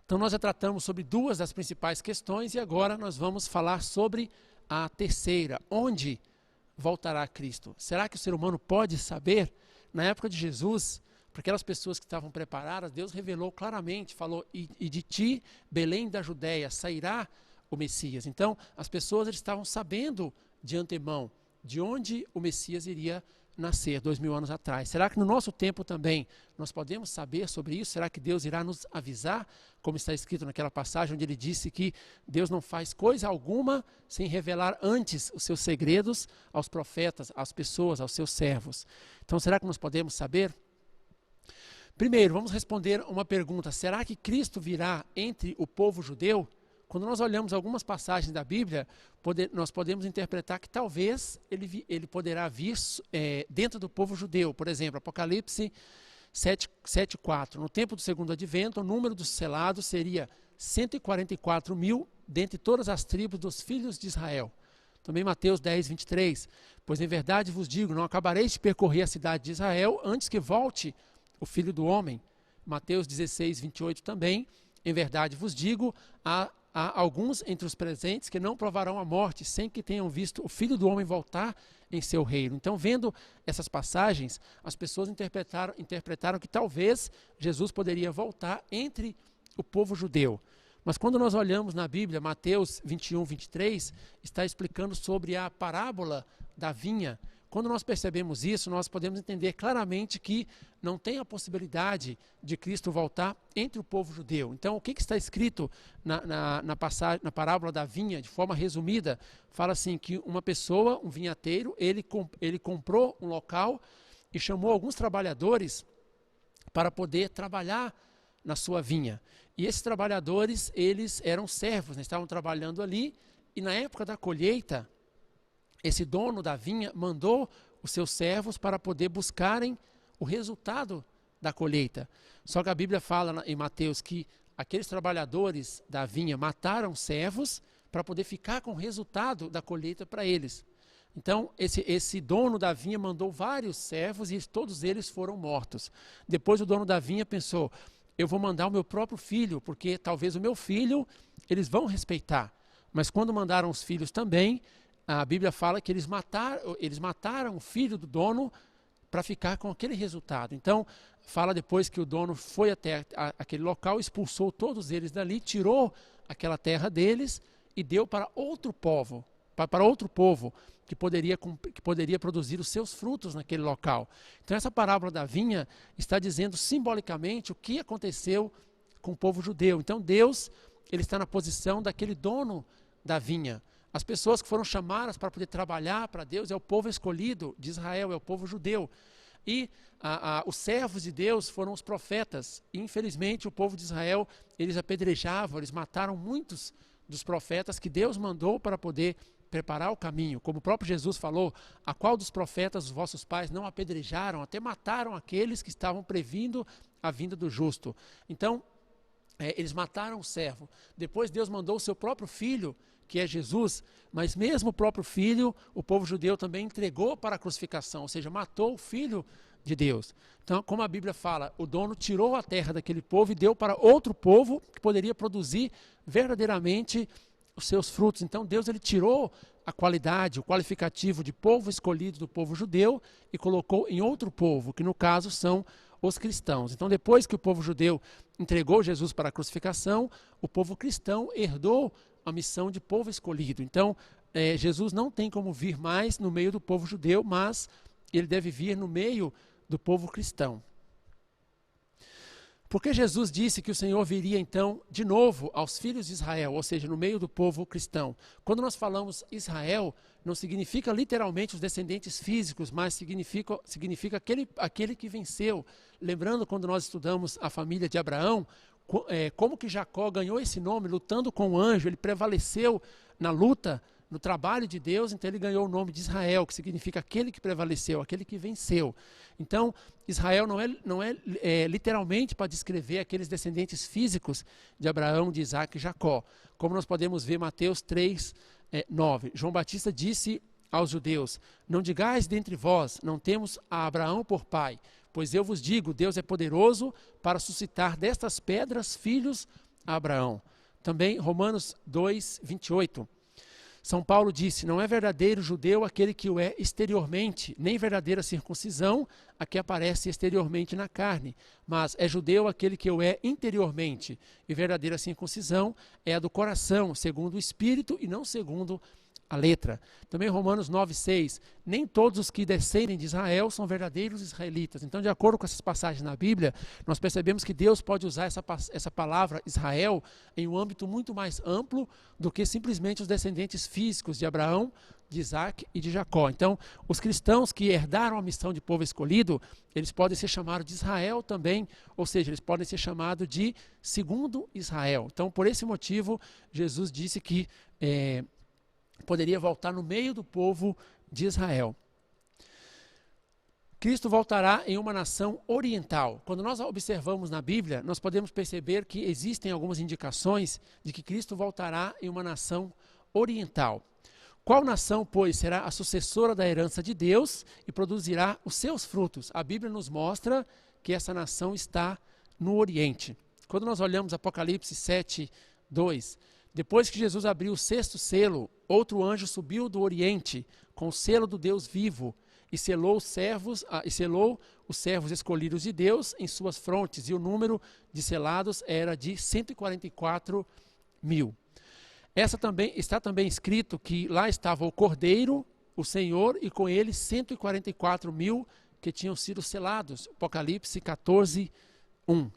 Então, nós já tratamos sobre duas das principais questões e agora nós vamos falar sobre a terceira, onde voltará Cristo? Será que o ser humano pode saber? Na época de Jesus, para aquelas pessoas que estavam preparadas, Deus revelou claramente, falou, e de ti, Belém da Judéia, sairá o Messias. Então, as pessoas eles estavam sabendo de antemão de onde o Messias iria nascer 2000 anos atrás. Será que no nosso tempo também nós podemos saber sobre isso? Será que Deus irá nos avisar, como está escrito naquela passagem onde ele disse que Deus não faz coisa alguma sem revelar antes os seus segredos aos profetas, às pessoas, aos seus servos? Então, será que nós podemos saber? Primeiro, vamos responder uma pergunta. Será que Cristo virá entre o povo judeu? Quando nós olhamos algumas passagens da Bíblia, nós podemos interpretar que talvez ele poderá vir dentro do povo judeu. Por exemplo, Apocalipse 7:4. No tempo do segundo advento, o número dos selados seria 144 mil dentre todas as tribos dos filhos de Israel. Também Mateus 10, 23. Pois em verdade vos digo, não acabareis de percorrer a cidade de Israel antes que volte o Filho do Homem. Mateus 16, 28 também. Em verdade vos digo, há alguns entre os presentes que não provarão a morte sem que tenham visto o Filho do Homem voltar em seu reino. Então, vendo essas passagens, as pessoas interpretaram que talvez Jesus poderia voltar entre o povo judeu. Mas quando nós olhamos na Bíblia, Mateus 21, 23, está explicando sobre a parábola da vinha. Quando nós percebemos isso, nós podemos entender claramente que não tem a possibilidade de Cristo voltar entre o povo judeu. Então, o que está escrito na parábola da vinha, de forma resumida, fala assim que uma pessoa, um vinhateiro, ele comprou um local e chamou alguns trabalhadores para poder trabalhar na sua vinha. E esses trabalhadores, eles eram servos, né? Estavam trabalhando ali, e na época da colheita, esse dono da vinha mandou os seus servos para poder buscarem o resultado da colheita. Só que a Bíblia fala em Mateus que aqueles trabalhadores da vinha mataram servos para poder ficar com o resultado da colheita para eles. Então, esse dono da vinha mandou vários servos e todos eles foram mortos. Depois o dono da vinha pensou, eu vou mandar o meu próprio filho, porque talvez o meu filho eles vão respeitar. Mas quando mandaram os filhos também, a Bíblia fala que eles mataram o filho do dono para ficar com aquele resultado. Então, fala depois que o dono foi até aquele local, expulsou todos eles dali, tirou aquela terra deles e deu para outro povo, que poderia produzir os seus frutos naquele local. Então, essa parábola da vinha está dizendo simbolicamente o que aconteceu com o povo judeu. Então, Deus, ele está na posição daquele dono da vinha. As pessoas que foram chamadas para poder trabalhar para Deus é o povo escolhido de Israel, é o povo judeu. E os servos de Deus foram os profetas. E, infelizmente, o povo de Israel, eles apedrejavam, eles mataram muitos dos profetas que Deus mandou para poder preparar o caminho. Como o próprio Jesus falou, a qual dos profetas os vossos pais não apedrejaram, até mataram aqueles que estavam previndo a vinda do justo. Então, eles mataram o servo. Depois Deus mandou o seu próprio filho, que é Jesus, mas mesmo o próprio filho, o povo judeu também entregou para a crucificação, ou seja, matou o filho de Deus. Então, como a Bíblia fala, o dono tirou a terra daquele povo e deu para outro povo que poderia produzir verdadeiramente os seus frutos. Então, Deus ele tirou a qualidade, o qualificativo de povo escolhido do povo judeu e colocou em outro povo, que no caso são os cristãos. Então, depois que o povo judeu entregou Jesus para a crucificação, o povo cristão herdou a missão de povo escolhido. Então, Jesus não tem como vir mais no meio do povo judeu, mas ele deve vir no meio do povo cristão. Porque Jesus disse que o Senhor viria então de novo aos filhos de Israel, ou seja, no meio do povo cristão. Quando nós falamos Israel, não significa literalmente os descendentes físicos, mas significa aquele que venceu. Lembrando quando nós estudamos a família de Abraão, como que Jacó ganhou esse nome lutando com o anjo, ele prevaleceu na luta, no trabalho de Deus, então ele ganhou o nome de Israel, que significa aquele que prevaleceu, aquele que venceu. Então, Israel não é literalmente para descrever aqueles descendentes físicos de Abraão, de Isaac e Jacó. Como nós podemos ver Mateus 3, 9. João Batista disse aos judeus, não digais dentre vós, não temos a Abraão por pai, pois eu vos digo, Deus é poderoso para suscitar destas pedras filhos a Abraão. Também Romanos 2, 28. São Paulo disse, não é verdadeiro judeu aquele que o é exteriormente, nem verdadeira circuncisão a que aparece exteriormente na carne, mas é judeu aquele que o é interiormente, e verdadeira circuncisão é a do coração, segundo o Espírito e não segundo a letra. Também Romanos 9,6, nem todos os que descendem de Israel são verdadeiros israelitas. Então, de acordo com essas passagens na Bíblia, nós percebemos que Deus pode usar essa palavra Israel em um âmbito muito mais amplo do que simplesmente os descendentes físicos de Abraão, de Isaac e de Jacó. Então, os cristãos que herdaram a missão de povo escolhido, eles podem ser chamados de Israel também, ou seja, eles podem ser chamados de segundo Israel. Então, por esse motivo, Jesus disse que poderia voltar no meio do povo de Israel. Cristo voltará em uma nação oriental. Quando nós observamos na Bíblia, nós podemos perceber que existem algumas indicações de que Cristo voltará em uma nação oriental. Qual nação, pois, será a sucessora da herança de Deus e produzirá os seus frutos? A Bíblia nos mostra que essa nação está no Oriente. Quando nós olhamos Apocalipse 7, 2, depois que Jesus abriu o sexto selo, outro anjo subiu do Oriente com o selo do Deus vivo e selou os servos escolhidos de Deus em suas frontes, e o número de selados era de 144 mil. Está também escrito que lá estava o Cordeiro, o Senhor, e com ele 144 mil que tinham sido selados. Apocalipse 14, 1.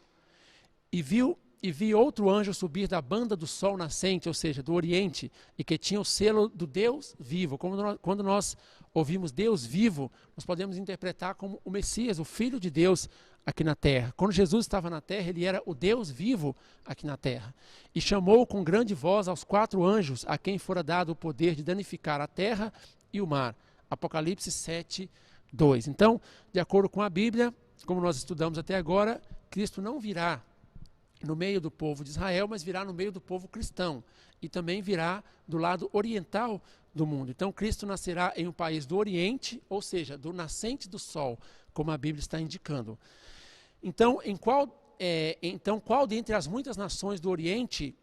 E vi outro anjo subir da banda do sol nascente, ou seja, do Oriente, e que tinha o selo do Deus vivo. Quando nós ouvimos Deus vivo, nós podemos interpretar como o Messias, o Filho de Deus aqui na terra. Quando Jesus estava na terra, ele era o Deus vivo aqui na terra. E chamou com grande voz aos 4 anjos, a quem fora dado o poder de danificar a terra e o mar. Apocalipse 7, 2. Então, de acordo com a Bíblia, como nós estudamos até agora, Cristo não virá no meio do povo de Israel, mas virá no meio do povo cristão. E também virá do lado oriental do mundo. Então, Cristo nascerá em um país do Oriente, ou seja, do nascente do sol, como a Bíblia está indicando. Então, qual dentre as muitas nações do Oriente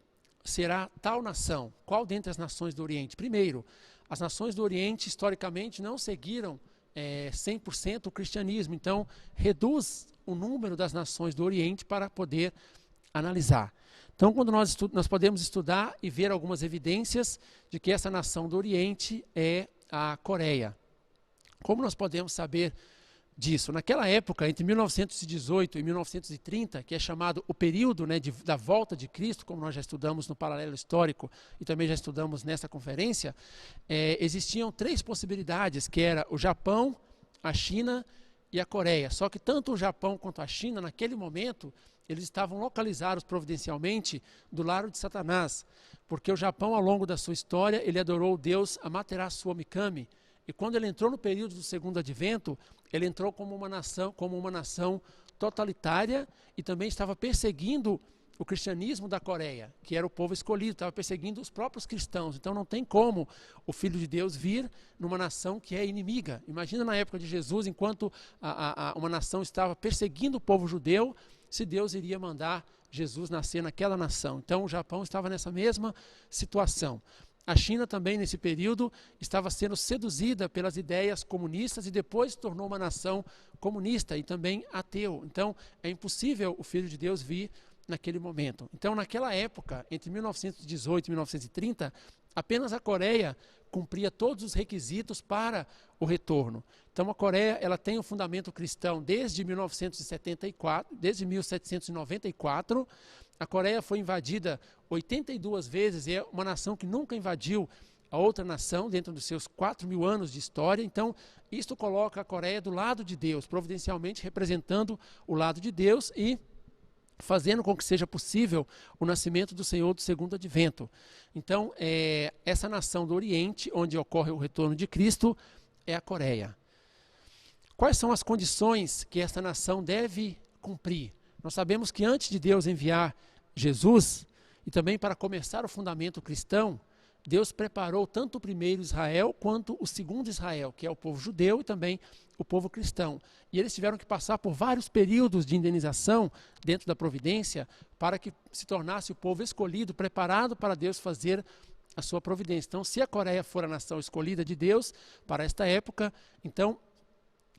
será tal nação? Qual dentre as nações do Oriente? Primeiro, as nações do Oriente, historicamente, não seguiram 100% o cristianismo. Então, reduz o número das nações do Oriente para poder analisar. Então, quando nós podemos estudar e ver algumas evidências de que essa nação do Oriente é a Coreia. Como nós podemos saber disso? Naquela época, entre 1918 e 1930, que é chamado o período, né, da volta de Cristo, como nós já estudamos no paralelo histórico e também já estudamos nessa conferência, existiam 3 possibilidades, que era o Japão, a China e a Coreia. Só que tanto o Japão quanto a China, naquele momento, eles estavam localizados providencialmente do lado de Satanás, porque o Japão, ao longo da sua história, ele adorou o deus Amaterasu Mikami, e quando ele entrou no período do segundo advento, ele entrou como uma nação totalitária e também estava perseguindo o cristianismo da Coreia, que era o povo escolhido, estava perseguindo os próprios cristãos. Então não tem como o Filho de Deus vir numa nação que é inimiga. Imagina na época de Jesus, enquanto uma nação estava perseguindo o povo judeu, se Deus iria mandar Jesus nascer naquela nação. Então o Japão estava nessa mesma situação. A China também, nesse período, estava sendo seduzida pelas ideias comunistas e depois se tornou uma nação comunista e também ateu. Então, é impossível o Filho de Deus vir naquele momento. Então, naquela época, entre 1918 e 1930, apenas a Coreia cumpria todos os requisitos para o retorno. Então, a Coreia ela tem um fundamento cristão desde 1794, a Coreia foi invadida 82 vezes e é uma nação que nunca invadiu a outra nação dentro dos seus 4.000 anos de história. Então, isto coloca a Coreia do lado de Deus, providencialmente representando o lado de Deus e fazendo com que seja possível o nascimento do Senhor do segundo advento. Então, essa nação do Oriente, onde ocorre o retorno de Cristo, é a Coreia. Quais são as condições que essa nação deve cumprir? Nós sabemos que antes de Deus enviar Jesus, e também para começar o fundamento cristão, Deus preparou tanto o primeiro Israel quanto o segundo Israel, que é o povo judeu e também o povo cristão. E eles tiveram que passar por vários períodos de indenização dentro da providência para que se tornasse o povo escolhido, preparado para Deus fazer a sua providência. Então, se a Coreia for a nação escolhida de Deus para esta época, então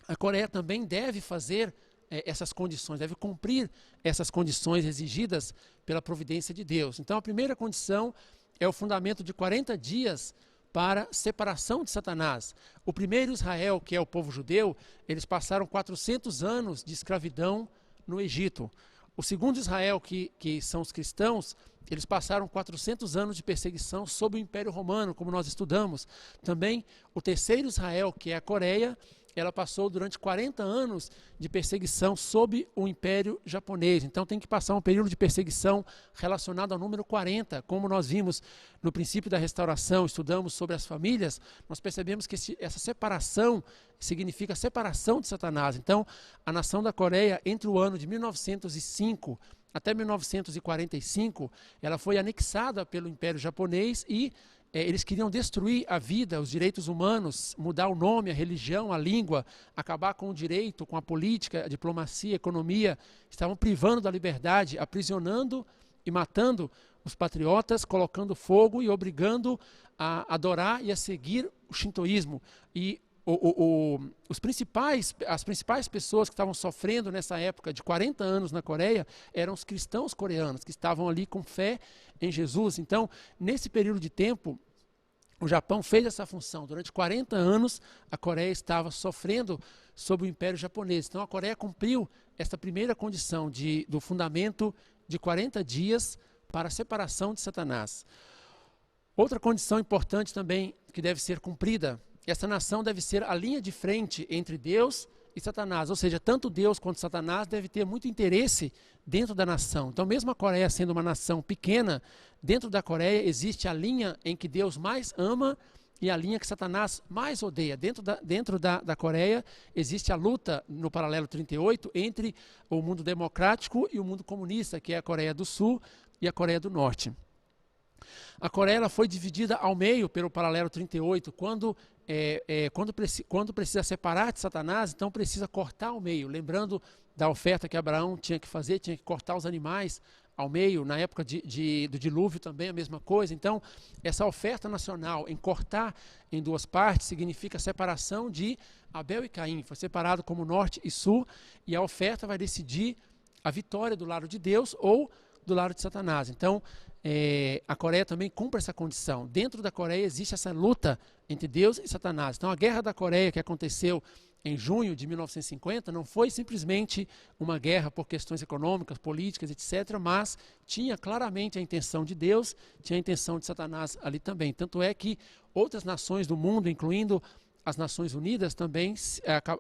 a Coreia também deve fazer essas condições, deve cumprir essas condições exigidas pela providência de Deus. Então, a primeira condição é o fundamento de 40 dias para separação de Satanás. O primeiro Israel, que é o povo judeu, eles passaram 400 anos de escravidão no Egito. O segundo Israel, que são os cristãos, eles passaram 400 anos de perseguição sob o Império Romano, como nós estudamos. Também o terceiro Israel, que é a Coreia, ela passou durante 40 anos de perseguição sob o Império Japonês. Então tem que passar um período de perseguição relacionado ao número 40. Como nós vimos no princípio da restauração, estudamos sobre as famílias, nós percebemos que essa separação significa a separação de Satanás. Então, a nação da Coreia, entre o ano de 1905 até 1945, ela foi anexada pelo Império Japonês e eles queriam destruir a vida, os direitos humanos, mudar o nome, a religião, a língua, acabar com o direito, com a política, a diplomacia, a economia. Estavam privando da liberdade, aprisionando e matando os patriotas, colocando fogo e obrigando a adorar e a seguir o shintoísmo. E as principais pessoas que estavam sofrendo nessa época de 40 anos na Coreia eram os cristãos coreanos, que estavam ali com fé em Jesus. Então, nesse período de tempo, o Japão fez essa função. Durante 40 anos, a Coreia estava sofrendo sob o Império Japonês. Então, a Coreia cumpriu essa primeira condição do fundamento de 40 dias para a separação de Satanás. Outra condição importante também que deve ser cumprida: essa nação deve ser a linha de frente entre Deus e Satanás, ou seja, tanto Deus quanto Satanás deve ter muito interesse dentro da nação. Então, mesmo a Coreia sendo uma nação pequena, dentro da Coreia existe a linha em que Deus mais ama e a linha que Satanás mais odeia. Dentro da Coreia existe a luta, no paralelo 38, entre o mundo democrático e o mundo comunista, que é a Coreia do Sul e a Coreia do Norte. A Coreia ela foi dividida ao meio pelo paralelo 38, quando precisa separar de Satanás, então precisa cortar ao meio. Lembrando da oferta que Abraão tinha que fazer, tinha que cortar os animais ao meio. Na época do dilúvio também a mesma coisa. Então, essa oferta nacional em cortar em duas partes significa a separação de Abel e Caim. Foi separado como norte e sul, e a oferta vai decidir a vitória do lado de Deus ou do lado de Satanás. Então, a Coreia também cumpre essa condição. Dentro da Coreia existe essa luta entre Deus e Satanás. Então, a Guerra da Coreia, que aconteceu em junho de 1950, não foi simplesmente uma guerra por questões econômicas, políticas, etc., mas tinha claramente a intenção de Deus, tinha a intenção de Satanás ali também. Tanto é que outras nações do mundo, incluindo as Nações Unidas, também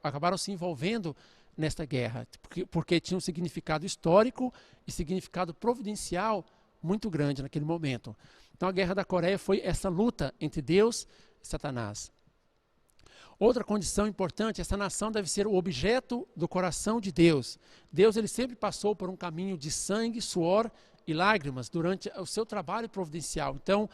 acabaram se envolvendo nesta guerra, porque tinha um significado histórico e significado providencial muito grande naquele momento. Então, a Guerra da Coreia foi essa luta entre Deus e Satanás. Outra condição importante: essa nação deve ser o objeto do coração de Deus. Deus ele sempre passou por um caminho de sangue, suor e lágrimas durante o seu trabalho providencial. Então,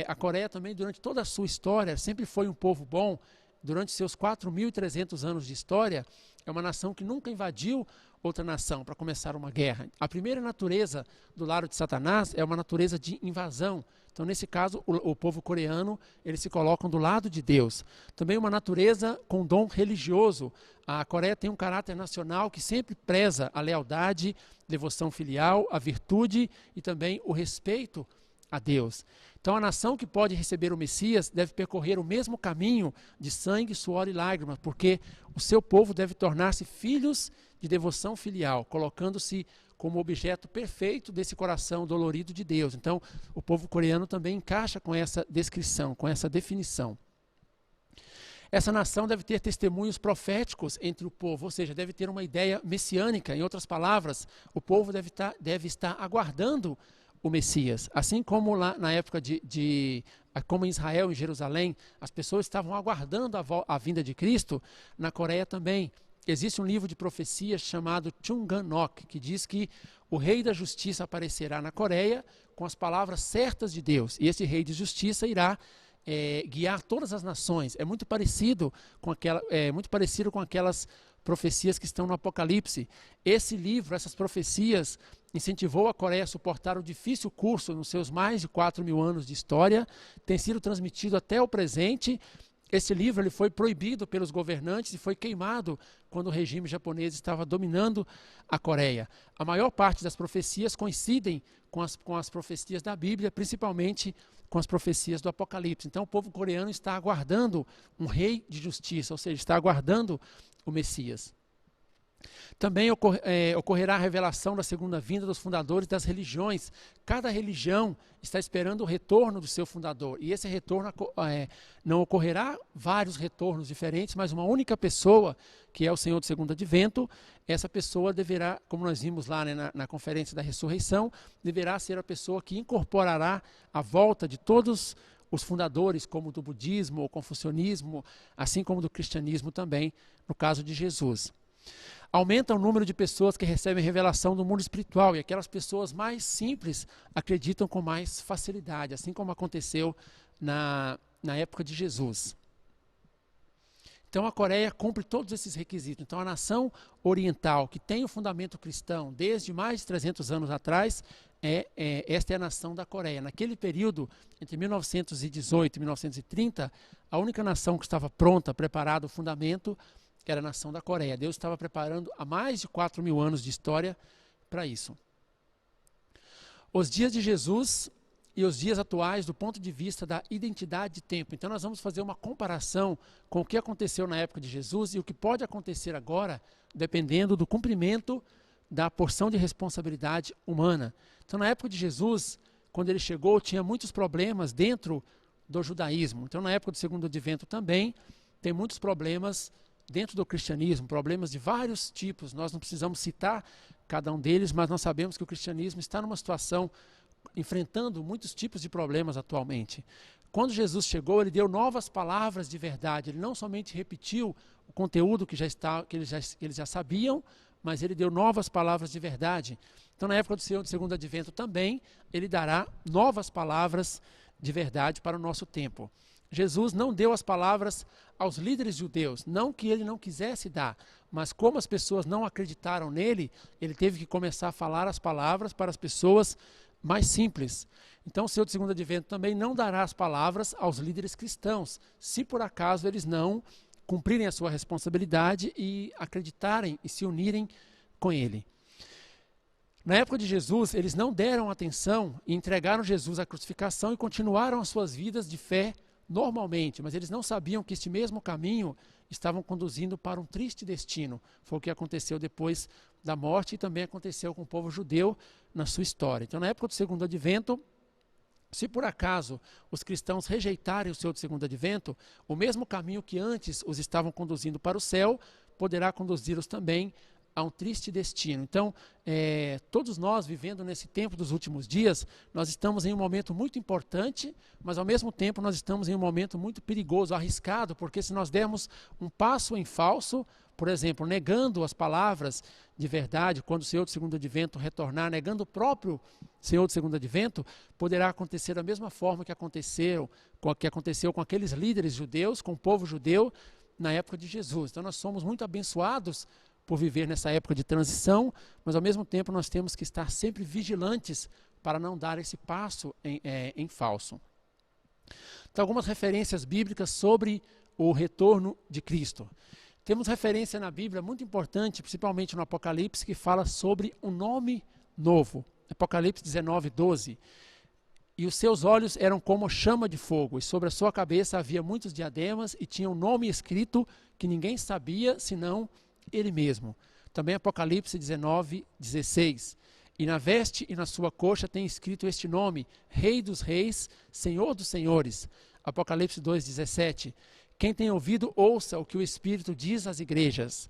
a Coreia também, durante toda a sua história, sempre foi um povo bom. Durante seus 4.300 anos de história, é uma nação que nunca invadiu outra nação para começar uma guerra. A primeira natureza do lado de Satanás é uma natureza de invasão. Então, nesse caso, o povo coreano, eles se colocam do lado de Deus. Também uma natureza com dom religioso. A Coreia tem um caráter nacional que sempre preza a lealdade, devoção filial, a virtude e também o respeito a Deus. Então, a nação que pode receber o Messias deve percorrer o mesmo caminho de sangue, suor e lágrimas, porque o seu povo deve tornar-se filhos de devoção filial, colocando-se como objeto perfeito desse coração dolorido de Deus. Então, o povo coreano também encaixa com essa descrição, com essa definição. Essa nação deve ter testemunhos proféticos entre o povo, ou seja, deve ter uma ideia messiânica. Em outras palavras, o povo deve estar aguardando o Messias. Assim como lá na época como em Israel, em Jerusalém, as pessoas estavam aguardando a vinda de Cristo, na Coreia também. Existe um livro de profecias chamado Chungan-ok, que diz que o rei da justiça aparecerá na Coreia com as palavras certas de Deus. E esse rei de justiça irá guiar todas as nações. É muito parecido com aquelas profecias que estão no Apocalipse. Esse livro, essas profecias, incentivou a Coreia a suportar o difícil curso nos seus mais de 4.000 anos de história, tem sido transmitido até o presente. Esse livro ele foi proibido pelos governantes e foi queimado quando o regime japonês estava dominando a Coreia. A maior parte das profecias coincidem com as profecias da Bíblia, principalmente com as profecias do Apocalipse. Então, o povo coreano está aguardando um rei de justiça, ou seja, está aguardando o Messias. Também ocorrerá a revelação da segunda vinda dos fundadores das religiões. Cada religião está esperando o retorno do seu fundador. E esse retorno não ocorrerá vários retornos diferentes, mas uma única pessoa, que é o Senhor do Segundo Advento. Essa pessoa deverá, como nós vimos lá, né, na conferência da ressurreição, deverá ser a pessoa que incorporará a volta de todos os fundadores, como do budismo ou confucionismo, assim como do cristianismo também, no caso de Jesus. Aumenta o número de pessoas que recebem revelação do mundo espiritual, e aquelas pessoas mais simples acreditam com mais facilidade, assim como aconteceu na época de Jesus. Então a Coreia cumpre todos esses requisitos. Então a nação oriental, que tem o fundamento cristão desde mais de 300 anos atrás, esta é a nação da Coreia. Naquele período, entre 1918 e 1930, a única nação que estava pronta, preparada, o fundamento, era a nação da Coreia. Deus estava preparando há mais de 4.000 anos de história para isso. Os dias de Jesus e os dias atuais do ponto de vista da identidade de tempo. Então nós vamos fazer uma comparação com o que aconteceu na época de Jesus e o que pode acontecer agora, dependendo do cumprimento da porção de responsabilidade humana. Então na época de Jesus, quando ele chegou, tinha muitos problemas dentro do judaísmo. Então na época do segundo advento também tem muitos problemas dentro do cristianismo, problemas de vários tipos. Nós não precisamos citar cada um deles, mas nós sabemos que o cristianismo está numa situação enfrentando muitos tipos de problemas atualmente. Quando Jesus chegou, ele deu novas palavras de verdade. Ele não somente repetiu o conteúdo que eles já sabiam, mas ele deu novas palavras de verdade. Então, na época do segundo advento também, ele dará novas palavras de verdade para o nosso tempo. Jesus não deu as palavras aos líderes judeus, não que ele não quisesse dar, mas como as pessoas não acreditaram nele, ele teve que começar a falar as palavras para as pessoas mais simples. Então o Senhor do segundo advento também não dará as palavras aos líderes cristãos, se por acaso eles não cumprirem a sua responsabilidade e acreditarem e se unirem com ele. Na época de Jesus, eles não deram atenção e entregaram Jesus à crucificação e continuaram as suas vidas de fé normalmente, mas eles não sabiam que este mesmo caminho estavam conduzindo para um triste destino. Foi o que aconteceu depois da morte e também aconteceu com o povo judeu na sua história. Então, na época do segundo advento, se por acaso os cristãos rejeitarem o Senhor do segundo advento, o mesmo caminho que antes os estavam conduzindo para o céu, poderá conduzi-los também a um triste destino. Então, todos nós vivendo nesse tempo dos últimos dias, nós estamos em um momento muito importante, mas ao mesmo tempo nós estamos em um momento muito perigoso, arriscado, porque se nós dermos um passo em falso, por exemplo, negando as palavras de verdade, quando o Senhor do segundo advento retornar, negando o próprio Senhor do segundo advento, poderá acontecer da mesma forma que aconteceu com aqueles líderes judeus, com o povo judeu na época de Jesus. Então nós somos muito abençoados por viver nessa época de transição, mas ao mesmo tempo nós temos que estar sempre vigilantes para não dar esse passo em falso. Então, algumas referências bíblicas sobre o retorno de Cristo. Temos referência na Bíblia muito importante, principalmente no Apocalipse, que fala sobre um nome novo. Apocalipse 19:12. E os seus olhos eram como chama de fogo, e sobre a sua cabeça havia muitos diademas, e tinha um nome escrito que ninguém sabia, senão ele mesmo. Também Apocalipse 19:16. E na veste e na sua coxa tem escrito este nome: Rei dos Reis, Senhor dos Senhores. Apocalipse 2:17. Quem tem ouvido, ouça o que o Espírito diz às igrejas.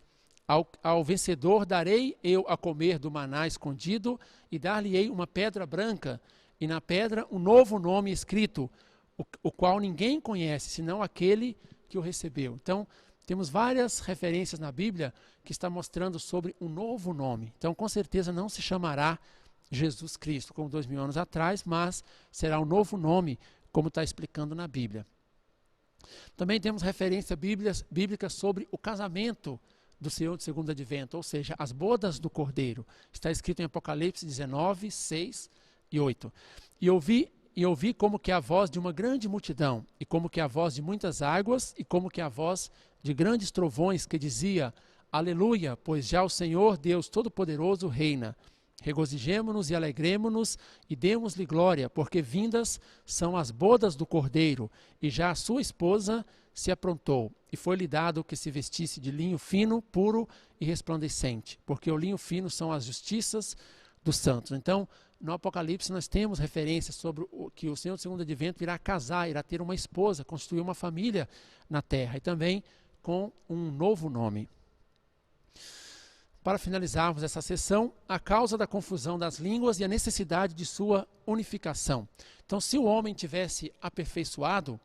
Ao vencedor darei eu a comer do maná escondido, e dar-lhe-ei uma pedra branca, e na pedra um novo nome escrito, o qual ninguém conhece, senão aquele que o recebeu. Então, temos várias referências na Bíblia que está mostrando sobre um novo nome. Então, com certeza não se chamará Jesus Cristo, como 2000 anos atrás, mas será um novo nome, como está explicando na Bíblia. Também temos referência bíblica sobre o casamento do Senhor do segundo advento, ou seja, as bodas do Cordeiro. Está escrito em Apocalipse 19:6 e 8. E ouvi como que a voz de uma grande multidão, e como que a voz de muitas águas, e como que a voz de grandes trovões, que dizia: Aleluia, pois já o Senhor Deus Todo-Poderoso reina. Regozijemo-nos e alegremo-nos e demos-lhe glória, porque vindas são as bodas do Cordeiro, e já a sua esposa se aprontou, e foi-lhe dado que se vestisse de linho fino, puro e resplandecente, porque o linho fino são as justiças dos santos. Então, no Apocalipse nós temos referências sobre que o Senhor do segundo advento irá casar, irá ter uma esposa, construir uma família na terra, e também com um novo nome. Para finalizarmos essa sessão, a causa da confusão das línguas e a necessidade de sua unificação. Então, se o homem tivesse aperfeiçoado,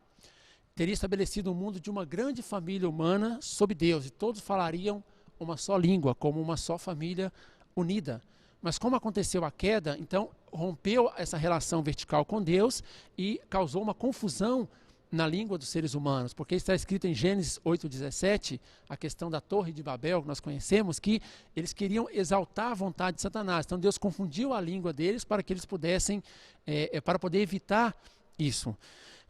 teria estabelecido um mundo de uma grande família humana sob Deus, e todos falariam uma só língua, como uma só família unida. Mas como aconteceu a queda, então rompeu essa relação vertical com Deus e causou uma confusão na língua dos seres humanos, porque está escrito em Gênesis 8:17, a questão da Torre de Babel, que nós conhecemos, que eles queriam exaltar a vontade de Satanás. Então Deus confundiu a língua deles para que eles pudessem, para poder evitar isso.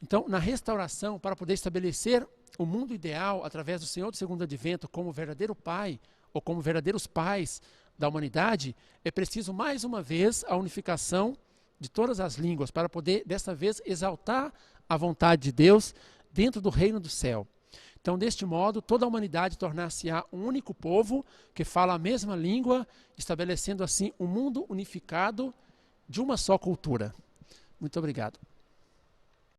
Então, na restauração, para poder estabelecer o mundo ideal através do Senhor do segundo advento como verdadeiro pai, ou como verdadeiros pais da humanidade, é preciso mais uma vez a unificação de todas as línguas para poder, desta vez, exaltar a vontade de Deus dentro do reino do céu. Então, deste modo, toda a humanidade tornar-se-á um único povo que fala a mesma língua, estabelecendo assim um mundo unificado de uma só cultura. Muito obrigado.